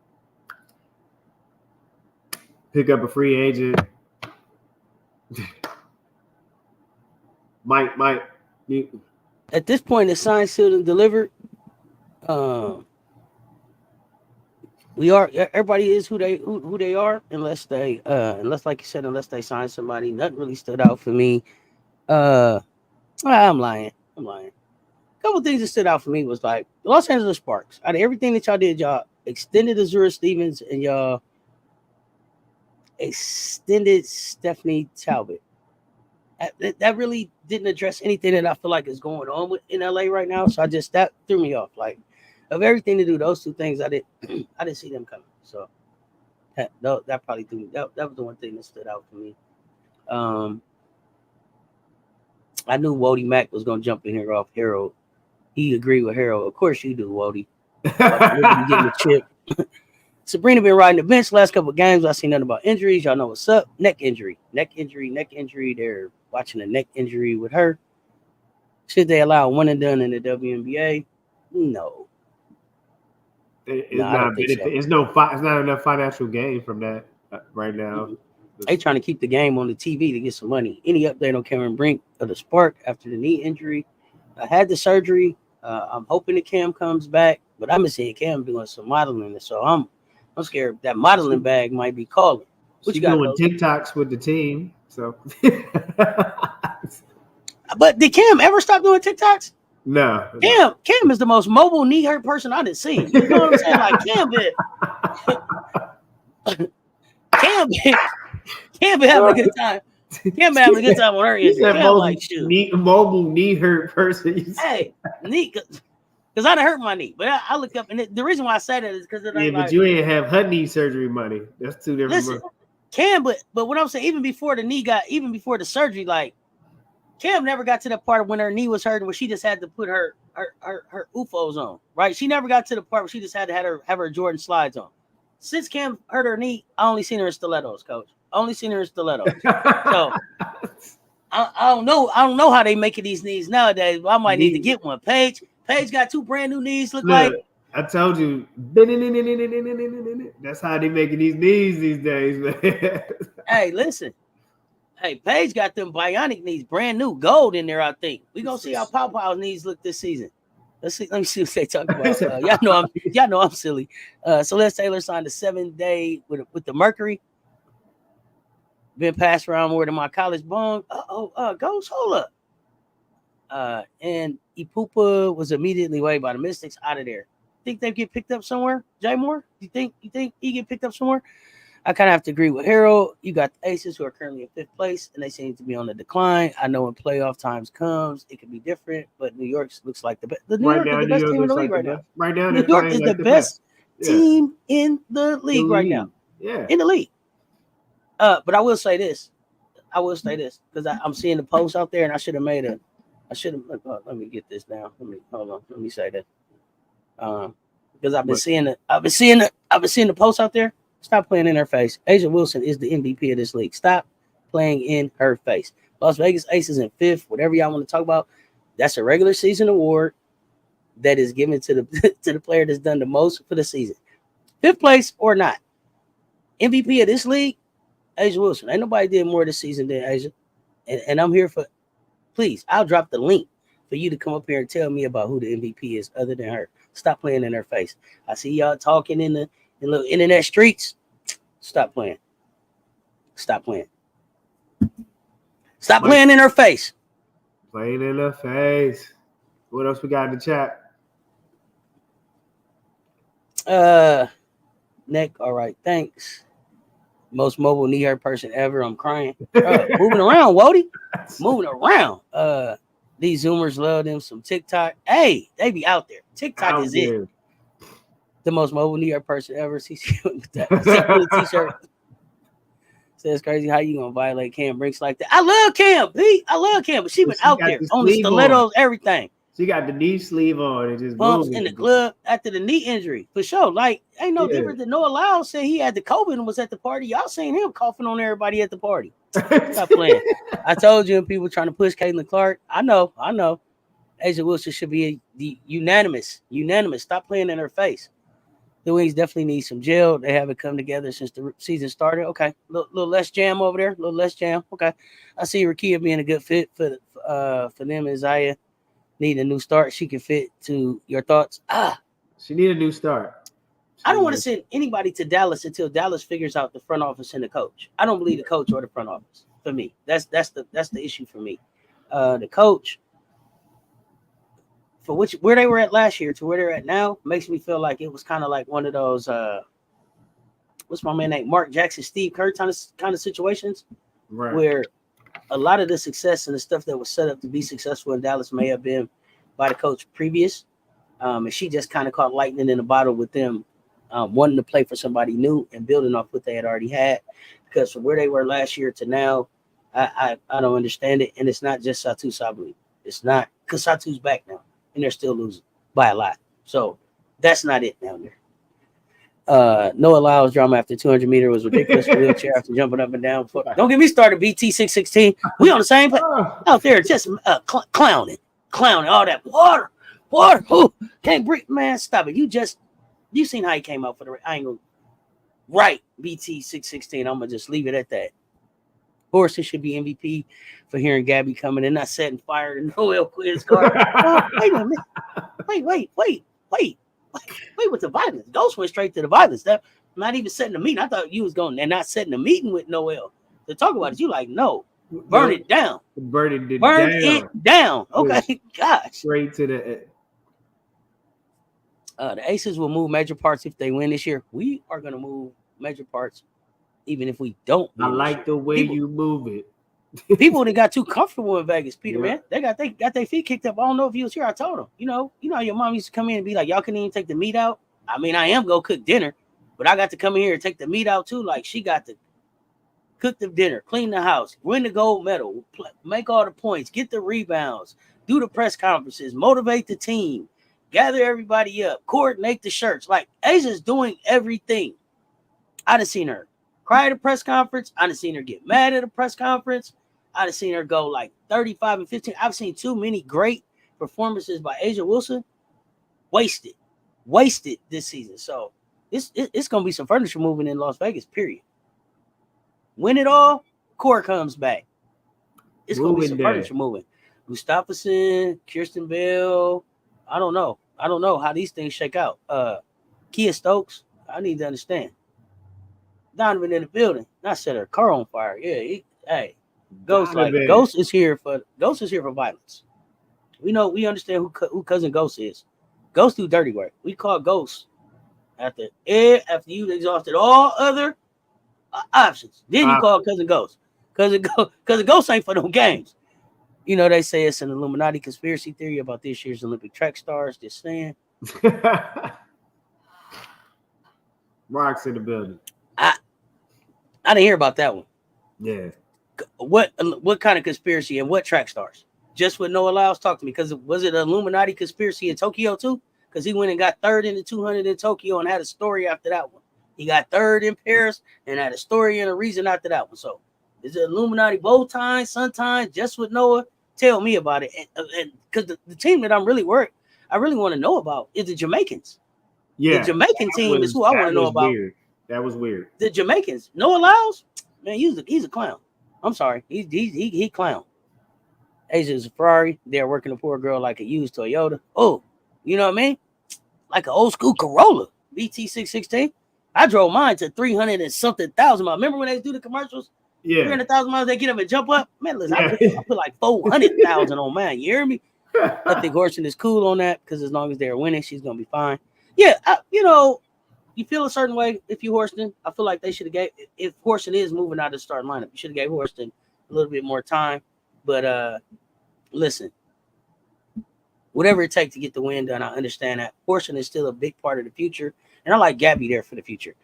pick up a free agent. Might.
At this point, it's signed, sealed, and delivered. Everybody is who they are, unless like you said, unless they sign somebody. Nothing really stood out for me. I'm lying. A couple things that stood out for me was like the Los Angeles Sparks. Out of everything that y'all did, y'all extended Azura Stevens and y'all extended Stephanie Talbot. That really didn't address anything that I feel like is going on in LA right now. So that threw me off. Like of everything to do, those two things I didn't see them coming. So that probably threw me. That was the one thing that stood out for me. I knew Wody Mack was gonna jump in here off Harold. He agreed with Harold. Of course you do, Wody. Getting the chip. Sabrina been riding the bench last couple of games. I seen nothing about injuries. Y'all know what's up. Neck injury. They're watching a neck injury with her. Should they allow one and done in the WNBA? No.
It's not enough financial gain from that right now.
They trying to keep the game on the TV to get some money. Any update on Cameron Brink of the Spark after the knee injury? I had the surgery. I'm hoping that Cam comes back, but I'm seeing Cam doing some modeling, so I'm scared that modeling bag might be calling.
She's doing TikToks with the team, so.
But did Cam ever stop doing TikToks?
No.
Cam is the most mobile knee hurt person I done seen. You know what I'm saying? Like Cam been having a good time. Cam been having a good time on her injury. Cam like shoot.
Mobile knee hurt person.
Hey, knee, because I done hurt my knee. But I look up, and the reason why I say that is because
but you ain't have her knee surgery money. That's two different.
Listen, Cam, but what I'm saying, even before the surgery, like Cam never got to the part when her knee was hurting where she just had to put her UFOs on, right? She never got to the part where she just had to have her Jordan slides on. Since Cam hurt her knee, I only seen her in stilettos, coach. So I don't know how they making these knees nowadays. But I might need to get one. Paige got 2 brand new knees. Look like
I told you. That's how they making these knees these days, man.
Hey, listen. Hey, Paige got them bionic knees, brand new, gold in there. I think we gonna see how Pow's knees look this season. Let me see what they talk about. Y'all know I'm silly. Celeste Taylor signed a 7-day with the Mercury. Been passed around more than my college bong. Ghost, hold up. And Ipupa was immediately waived by the Mystics out of there. Think they get picked up somewhere? Jay Moore? You think he get picked up somewhere? I kind of have to agree with Harold. You got the Aces who are currently in 5th place, and they seem to be on the decline. I know when playoff times comes, it can be different, but New York looks like the best. New York is the best team in the league right now.
Right now,
New York is the best team in the league right now.
Yeah,
in the league. But I will say this because I'm seeing the post out there, and I should have let me get this down. Let me say that. Because I've been seeing the post out there. Stop playing in her face. Asia Wilson is the MVP of this league. Stop playing in her face. Las Vegas Aces in 5th. Whatever y'all want to talk about, that's a regular season award that is given to the player that's done the most for the season. 5th place or not, MVP of this league, Asia Wilson. Ain't nobody did more this season than Asia. And I'm here for, please, I'll drop the link for you to come up here and tell me about who the MVP is other than her. Stop playing in her face. I see y'all talking in the little internet streets. Stop playing. Stop playing in her face.
Playing in her face. What else we got in the chat?
Neck, all right, thanks. Most mobile knee hurt person ever. I'm crying. Moving around, Wody. Moving around. These Zoomers love them some TikTok. Hey, they be out there. TikTok is it. The most mobile New York person ever. CC with that t-shirt. Says crazy how you gonna violate Cam Brinks like that. I love Cam, Pete. I love Cam, but she been out there on the stilettos, everything.
She got the knee sleeve on and just
bumps in the club after the knee injury for sure. Like ain't no different than Noah Lyles said he had the COVID and was at the party. Y'all seen him coughing on everybody at the party. Stop playing. I told you, and people trying to push Caitlin Clark. I know. Asia Wilson should be the unanimous. Stop playing in her face. The Wings definitely need some gel. They haven't come together since the season started. Okay, little less jam over there. Okay, I see Rakia being a good fit for them. And Zaya need a new start. She can fit to your thoughts.
She need a new start.
I don't want to send anybody to Dallas until Dallas figures out the front office and the coach. I don't believe the coach or the front office. For me, that's the issue for me. The coach. For where they were at last year to where they're at now makes me feel like it was kind of like one of those what's my man name, Mark Jackson, Steve Kerr kind of situations, right, where a lot of the success and the stuff that was set up to be successful in Dallas may have been by the coach previous, and she just kind of caught lightning in a bottle with them wanting to play for somebody new and building off what they had already had. Because from where they were last year to now, I don't understand it, and it's not just Satou Sabri. It's not because Satou's back now. and they're still losing by a lot. So that's not it down there. Noah Lyles drama after 200 meter was ridiculous. Wheelchair after jumping up and down. Don't get me started. BT 616. We on the same place out there, just clowning all that water. Who can't breathe, man? Stop it. You seen how he came out for the. I ain't gonna right BT 616. I'm gonna just leave it at that. Horson should be MVP for hearing Gabby coming and not setting fire to Noel Quiz card. Wait a minute. Wait with the violence. Ghost went straight to the violence. That not even setting the meeting. I thought you was going and not setting the meeting with Noel to talk about it. You like, no, burn it down.
Burn
it down. Okay, gosh.
Straight to
the Aces will move major parts if they win this year. We are gonna move major parts even if we don't win.
I like the way you move it.
People that got too comfortable in Vegas, Peter, man. They got their feet kicked up. I don't know if you was here. I told them, you know how your mom used to come in and be like, y'all couldn't even take the meat out. I mean, I am gonna cook dinner, but I got to come in here and take the meat out too. Like she got to cook the dinner, clean the house, win the gold medal, make all the points, get the rebounds, do the press conferences, motivate the team, gather everybody up, coordinate the shirts. Like Asia's doing everything. I done seen her cry at a press conference. I done seen her get mad at a press conference. I done seen her go like 35 and 15. I've seen too many great performances by Asia Wilson wasted this season. So it's going to be some furniture moving in Las Vegas, period. Win it all, Core comes back. It's going to be some furniture moving. Gustafsson, Kirsten Bell. I don't know how these things shake out. Kia Stokes, I need to understand. Donovan in the building, not set her car on fire. Yeah, hey. Ghost is here for violence. We understand who cousin Ghost is. Ghost do dirty work. We call Ghost after you exhausted all other options. Then you call cousin Ghost. Cousin Ghost ain't for them games. You know they say it's an Illuminati conspiracy theory about this year's Olympic track stars. Just saying.
Mark's in the building.
I didn't hear about that one.
Yeah.
What kind of conspiracy and what track stars? Just with Noah Lyles, talk to me. Because was it an Illuminati conspiracy in Tokyo too? Because he went and got third in the 200 in Tokyo and had a story after that one. He got third in Paris and had a story and a reason after that one. So is it Illuminati bow tie, sun tie, just with Noah? Tell me about it. And because the team that I really want to know about is the Jamaicans.
Yeah,
the Jamaican team is who I want to know about.
Weird. That was weird.
The Jamaicans. Noah Lyles, man, he's a clown. I'm sorry. He clown. Asia's a Ferrari. They're working a poor girl like a used Toyota. Oh, you know what I mean? Like an old school Corolla. BT 616. I drove mine to 300 and something thousand miles. Remember when they do the commercials?
Yeah.
300,000 miles, they get up and jump up. Man, listen, I put like 400,000 on mine. You hear me? I think Horson is cool on that because as long as they're winning, she's going to be fine. Yeah, you feel a certain way if you Horston. I feel like they should have gave, if Horston is moving out of the starting lineup, you should have gave Horston a little bit more time. But listen, whatever it takes to get the win done, I understand that. Horston is still a big part of the future, and I like Gabby there for the future.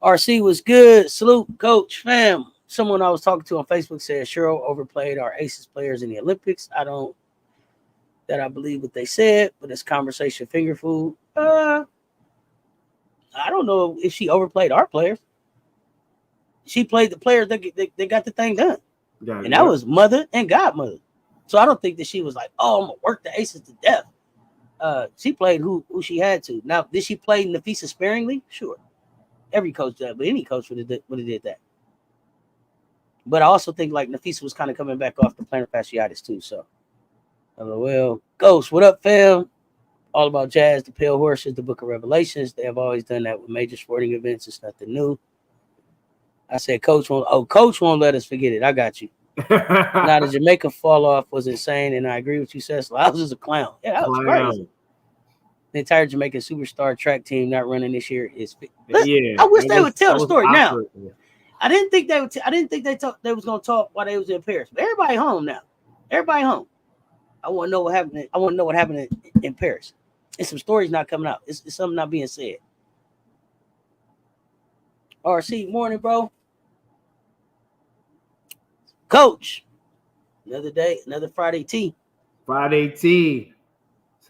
RC was good. Salute, coach, fam. Someone I was talking to on Facebook said Cheryl overplayed our Aces players in the Olympics. I believe what they said, but it's conversation finger food. I don't know if she overplayed our players. She played the players that got the thing done. And that was mother and godmother. So I don't think that she was like, oh, I'm going to work the Aces to death. She played who she had to. Now, did she play Nafisa sparingly? Sure. Every coach does, but any coach would have did that. But I also think like Nafisa was kind of coming back off the plantar fasciitis too. So, well, Ghost, what up, fam? All about jazz, the Pale Horses, the Book of Revelations. They have always done that with major sporting events. It's nothing new. I said, Coach won't let us forget it. I got you. Now, the Jamaica fall off was insane, and I agree with you, Cecil. I was just a clown. Yeah, that was crazy. The entire Jamaican superstar track team not running this year is. I wish they would tell the story now. I didn't think they would. I didn't think they was going to talk while they was in Paris. But everybody home now. Everybody home. I want to know what happened. I want to know what happened in Paris. And some stories not coming out. It's something not being said. RC, morning, bro. Coach, another day, another Friday tea.
Friday tea.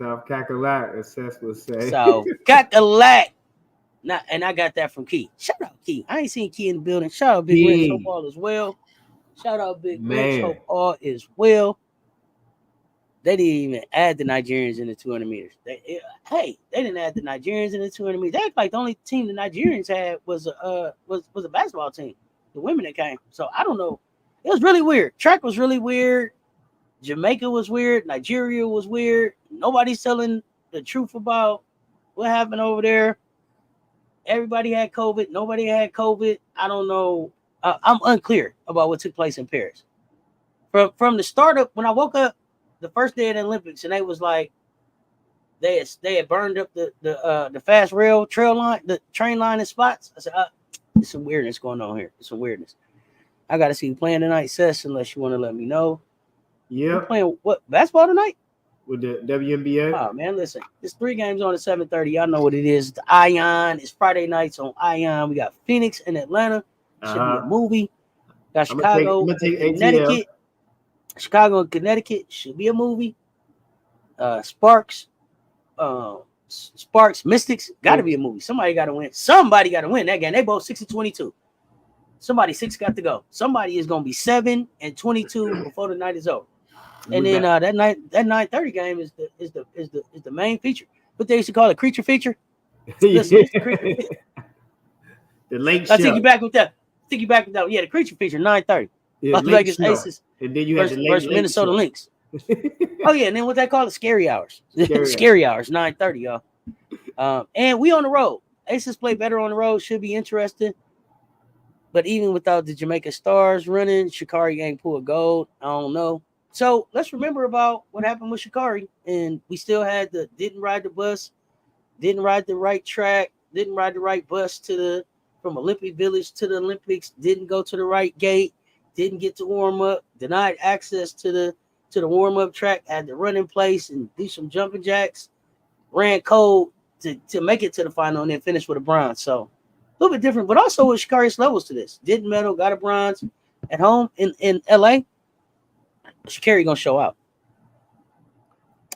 South Cackalack, as Seth would say.
South Cackalack. And I got that from Key. Shout out Key. I ain't seen Key in the building. Shout out Big Rich. Hope all is well. Shout out Big Rich. Hope all is well. They didn't even add the Nigerians in the 200 meters. They didn't add the Nigerians in the 200 meters. They act like the only team the Nigerians had was a basketball team. The women that came. So I don't know. It was really weird. Track was really weird. Jamaica was weird. Nigeria was weird. Nobody's telling the truth about what happened over there. Everybody had COVID. Nobody had COVID. I don't know. I'm unclear about what took place in Paris. From the start of when I woke up the first day of the Olympics, and they was like they had burned up the fast rail trail line, the train line in spots. I said, there's some weirdness going on here. There's some weirdness. I got to see you playing tonight, Sess, unless you want to let me know.
Yeah.
Playing what basketball tonight?
With the WNBA?
Oh man, listen. There's 3 games on at 7:30. Y'all know what it is. The Ion. It's Friday nights on Ion. We got Phoenix and Atlanta. Should be a movie. Got Chicago and Connecticut. Chicago and Connecticut should be a movie. Sparks Mystics got to be a movie. Somebody got to win. Somebody got to win that game. They both 6-22. Somebody 6 got to go. Somebody is gonna be 7-22 before the night is over. And then that 9:30 game is the main feature. What they used to call a creature feature. Listen, the
late show.
I'll take you back with that. Yeah, the creature feature 9:30. Las Vegas Aces.
And then you had
versus Minnesota Lynx. Oh yeah, and then what they call it, scary hours. Scary hours 9:30, y'all. And we on the road. Aces play better on the road. Should be interesting. But even without the Jamaica Stars running, Sha'Carri ain't pulled gold. I don't know. So let's remember about what happened with Sha'Carri. And we still had didn't ride the bus, didn't ride the right track, didn't ride the right bus from Olympic Village to the Olympics, didn't go to the right gate, didn't get to warm up, denied access to the warm-up track, had to run in place and do some jumping jacks, ran cold to make it to the final and then finish with a bronze. So a little bit different, but also with Sha'Carri's levels to this. Didn't medal, got a bronze at home in LA. Sha'Carri gonna show out.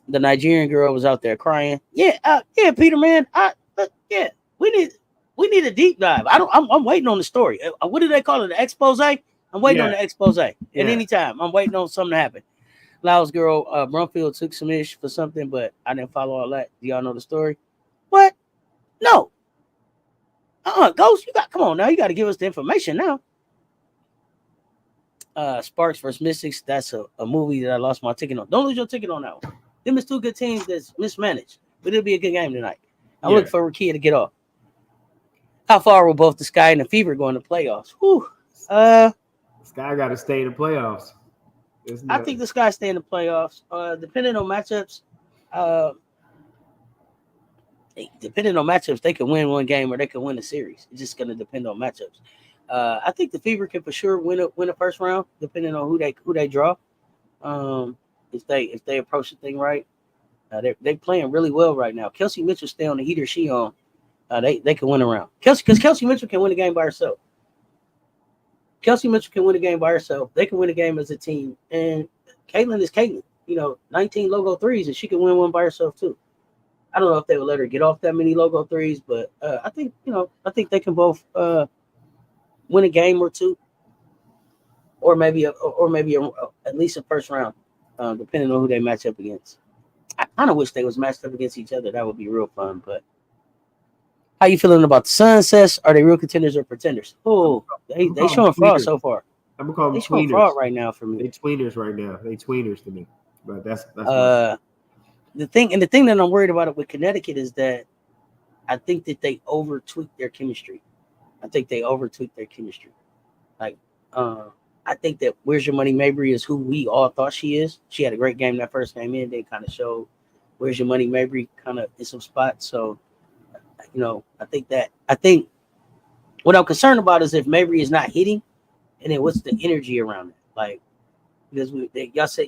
The Nigerian girl was out there crying. Yeah, Peter, man. We need a deep dive. I'm waiting on the story. What do they call it? The expose? I'm waiting on the expose. And anytime I'm waiting on something to happen. Laos girl, Brumfield took some ish for something, but I didn't follow all that. Do y'all know the story? What? No. Ghost, come on now. You got to give us the information now. Sparks versus Mystics. That's a movie that I lost my ticket on. Don't lose your ticket on that one. Them is 2 good teams that's mismanaged, but it'll be a good game tonight. I'm looking for Rakia to get off. How far will both the Sky and the Fever go in the playoffs? Whew.
Sky got to stay in the playoffs.
I think the Sky stay in the playoffs. Depending on matchups, they can win one game or they can win a series. It's just going to depend on matchups. I think the Fever can for sure win a first round, depending on who they draw. If they approach the thing right, they playing really well right now. Kelsey Mitchell stay on the heater she on. They can win a round. Kelsey Mitchell can win a game by herself. Kelsey Mitchell can win a game by herself. They can win a game as a team. And Caitlin is Caitlin. 19 logo threes, and she can win one by herself too. I don't know if they would let her get off that many logo threes, but I think they can both win a game or two, or maybe at least a first round, depending on who they match up against. I kind of wish they was matched up against each other. That would be real fun. But how you feeling about the Sunsets? Are they real contenders or pretenders? Oh, they showing fraud so far.
I'm gonna call them
tweeners. Fraud right now for me.
They tweeners right now. They tweeners to me. But that's
the thing that I'm worried about it with Connecticut is that I think that they over tweaked their chemistry. Like, I think that Where's Your Money Mabry is who we all thought she is. She had a great game that first game in. They kind of showed Where's Your Money Mabry kind of in some spots. So, I think what I'm concerned about is if Mabry is not hitting, and then what's the energy around it? Like, because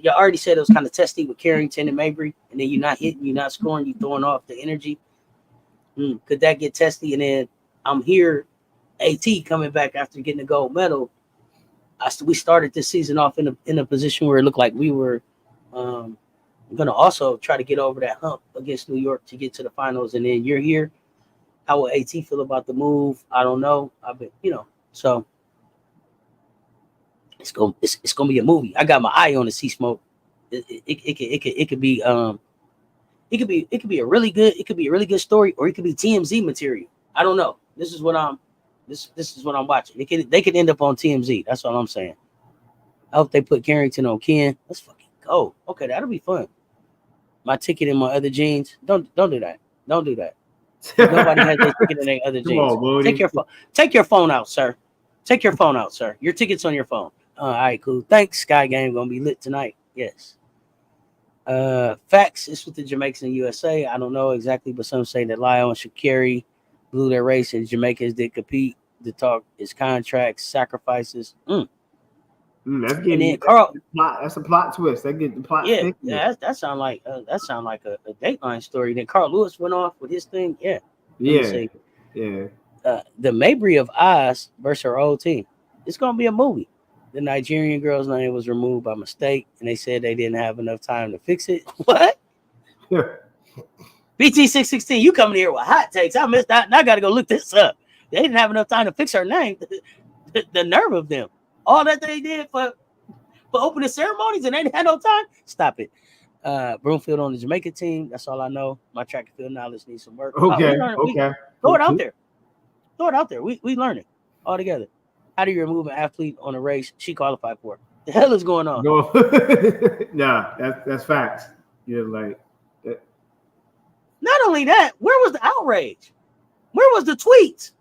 y'all already said it was kind of testy with Carrington and Mabry, and then you're not hitting, you're not scoring, you're throwing off the energy. Could that get testy? And then I'm here, AT coming back after getting the gold medal. We started this season off in a position where it looked like we were I'm gonna also try to get over that hump against New York to get to the finals, and then you're here. How will AT feel about the move? I don't know. I've been, so it's gonna be a movie. I got my eye on the Sea Smoke. It could be it could be a really good story, or it could be TMZ material. I don't know. This is what I'm watching. They could end up on TMZ. That's all I'm saying. I hope they put Carrington on Ken. Let's fucking go. Okay, that'll be fun. My ticket in my other jeans. Don't do that. Don't do that. Nobody has their ticket in their other jeans. Take your phone out, sir. Take your phone out, sir. Your ticket's on your phone. All right, cool. Thanks. Sky Game gonna be lit tonight. Yes. Facts. It's with the Jamaicans in USA. I don't know exactly, but some say that Lyle and Sha'Carri blew their race, and Jamaicans did compete. The talk is contracts, sacrifices.
That's getting Carl. That's a plot twist. That get the plot.
Yeah. That sound like a Dateline story. Then Carl Lewis went off with his thing. Yeah.
Yeah.
The Mabry of Oz versus her old team. It's gonna be a movie. The Nigerian girl's name was removed by mistake, and they said they didn't have enough time to fix it. What? BT616, you coming here with hot takes? I missed that. Now I got to go look this up. They didn't have enough time to fix her name. The nerve of them. All that they did for opening ceremonies, and they didn't have no time. Stop it. Broomfield on the Jamaica team. That's all I know. My track and field knowledge needs some work.
Okay.
Throw it out there. Throw it out there. We learn it all together. How do you remove an athlete on a race she qualified for? The hell is going on?
No. Nah, that's facts. Like that.
Not only that, where was the outrage? Where was the tweets?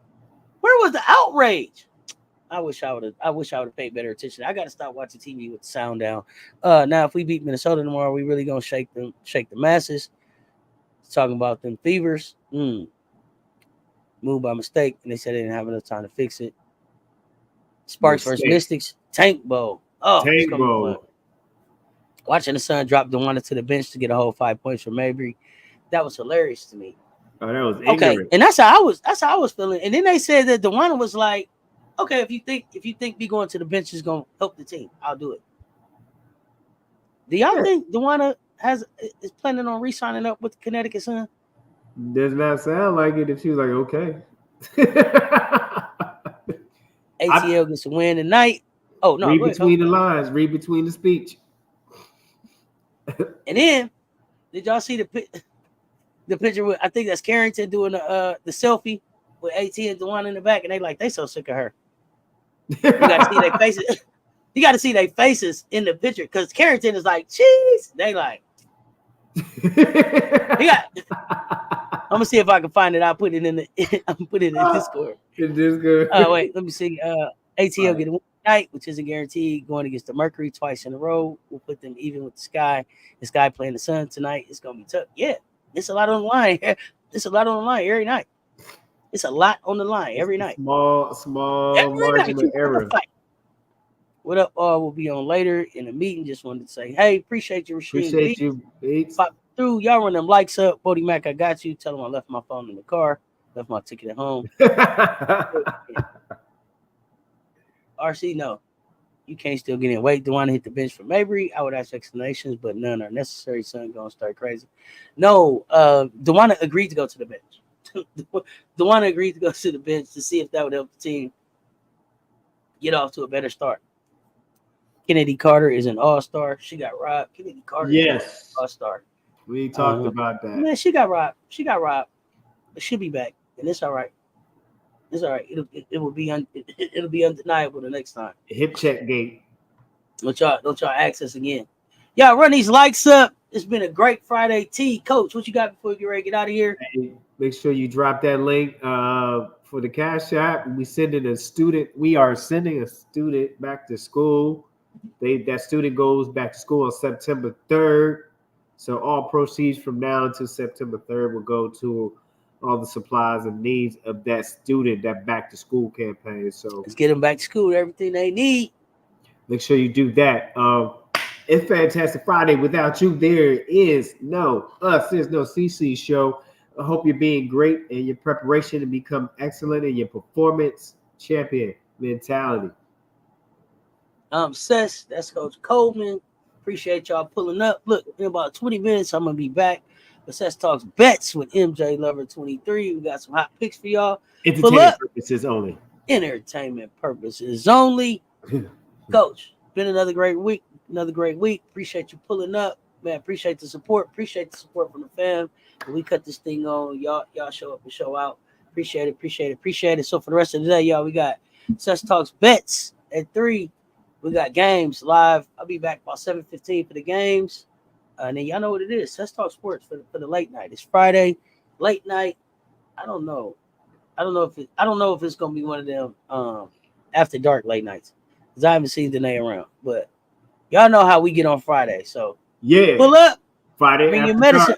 Where was the outrage? I wish I would have paid better attention. I got to stop watching TV with the sound down. Now, if we beat Minnesota tomorrow, we really gonna shake the masses. Talking about them fevers. Moved by mistake, and they said they didn't have enough time to fix it. Sparks versus Mystics, Tank Bowl. Oh,
Tank Bowl.
Watching the Sun drop Dewana to the bench to get a whole 5 points from Mabry. That was hilarious to me.
Oh, that was ignorant.
Okay, and that's how I was feeling. And then they said that Dewana was like, okay, if you think me going to the bench is gonna help the team, I'll do it. Do y'all think Dewana is planning on re-signing up with the Connecticut Sun?
Does not sound like it if she was like, okay.
ATL gets a win tonight. Oh no!
Read between the lines. Read between the speech.
And then, did y'all see the picture with? I think that's Carrington doing the selfie with AT and Dewana in the back, and they so sick of her. You got to see their faces. You got to see their faces in the picture because Carrington is like, "Jeez," they like. I'm gonna see if I can find it. I'll put it in Discord. Wait, let me see. ATL get a win tonight, which isn't guaranteed. Going against the Mercury twice in a row. We'll put them even with the Sky. The Sky playing the Sun tonight. It's gonna be tough. Yeah, it's a lot on the line. It's a lot on the line every night. It's a lot on the line every night.
Small margin of error.
What up? We'll be on later in the meeting. Just wanted to say, hey, appreciate you.
Appreciate you.
Pop through. Y'all run them likes up. Bodie Mac, I got you. Tell them I left my phone in the car. Left my ticket at home. RC, no. You can't still get in. Wait, Dewana hit the bench for Mabry. I would ask explanations, but none are necessary. Son gonna start crazy. No, Dewana agreed to go to the bench. Dewana agreed to go to the bench to see if that would help the team get off to a better start. Kennedy Carter is an all-star. She got robbed. Kennedy Carter is an all-star.
We talked about that.
Man, she got robbed. But she'll be back, and it's all right. It's all right. It'll be undeniable the next time.
Hip check gate.
Don't y'all ask us again. Y'all run these likes up. It's been a great Friday tea. Coach, what you got before you get ready to get out of here?
Hey, make sure you drop that link for the Cash App. We are sending a student back to school. That student goes back to school on September 3rd. So all proceeds from now until September 3rd will go to all the supplies and needs of that student, that back to school campaign. So
let's get them back to school with everything they need.
Make sure you do that. It's Fantastic Friday. Without you, there is no us. There's no CC show. I hope you're being great in your preparation to become excellent in your performance champion mentality.
Sess, that's Coach Coleman. Appreciate y'all pulling up. Look, in about 20 minutes, I'm gonna be back. Let's Talks Bets with MJ Lover 23. We got some hot picks for y'all.
Entertainment purposes only.
Entertainment purposes only. Coach, been another great week. Appreciate you pulling up, man. Appreciate the support. Appreciate the support from the fam. When we cut this thing on, y'all show up and show out. Appreciate it. So for the rest of the day, y'all, we got Such Talks Bets at 3. We got games live. I'll be back about 7:15 for the games. And then y'all know what it is. Let's Talk Sports for the late night. It's Friday, late night. I don't know if it's gonna be one of them after dark late nights. Because I haven't seen Danae around. But y'all know how we get on Friday. So
yeah.
Pull up.
Friday.
Bring your medicine.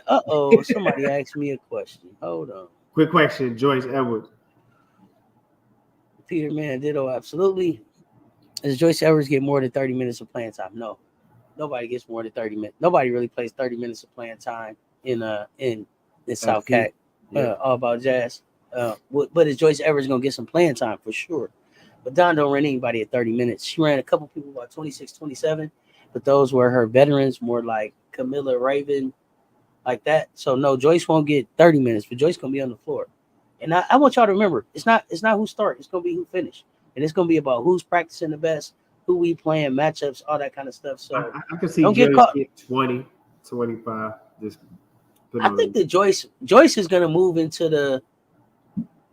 Somebody asked me a question. Hold on.
Quick question, Joyce Edwards.
Peter Man Ditto, absolutely. Does Joyce Edwards get more than 30 minutes of playing time? No. Nobody gets more than 30 minutes. Nobody really plays 30 minutes of playing time in South Cat. All about jazz. But is Joyce Edwards gonna get some playing time for sure? But Don don't run anybody at 30 minutes. She ran a couple people about 26, 27, but those were her veterans, more like Camilla Raven, like that. So no, Joyce won't get 30 minutes, but Joyce gonna be on the floor. And I want y'all to remember, it's not who start, it's gonna be who finish. And it's gonna be about who's practicing the best, who we playing, matchups, all that kind of stuff. So
I can see don't Joyce get 20, 25.
I think that Joyce is gonna move into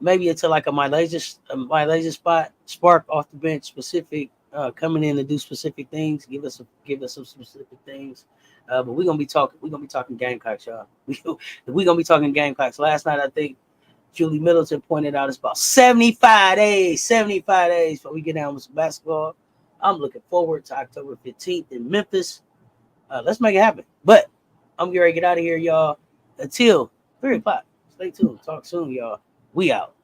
maybe like a Malaysia spot, spark off the bench, specific, coming in to do specific things, give us some specific things. But we're gonna be talking Gamecocks, y'all. We're gonna be talking Gamecocks. Last night I think Julie Middleton pointed out it's about 75 days before we get down with some basketball. I'm looking forward to October 15th in Memphis. Let's make it happen. But I'm getting ready to get out of here, y'all. Until 3 o'clock. Stay tuned. Talk soon, y'all. We out.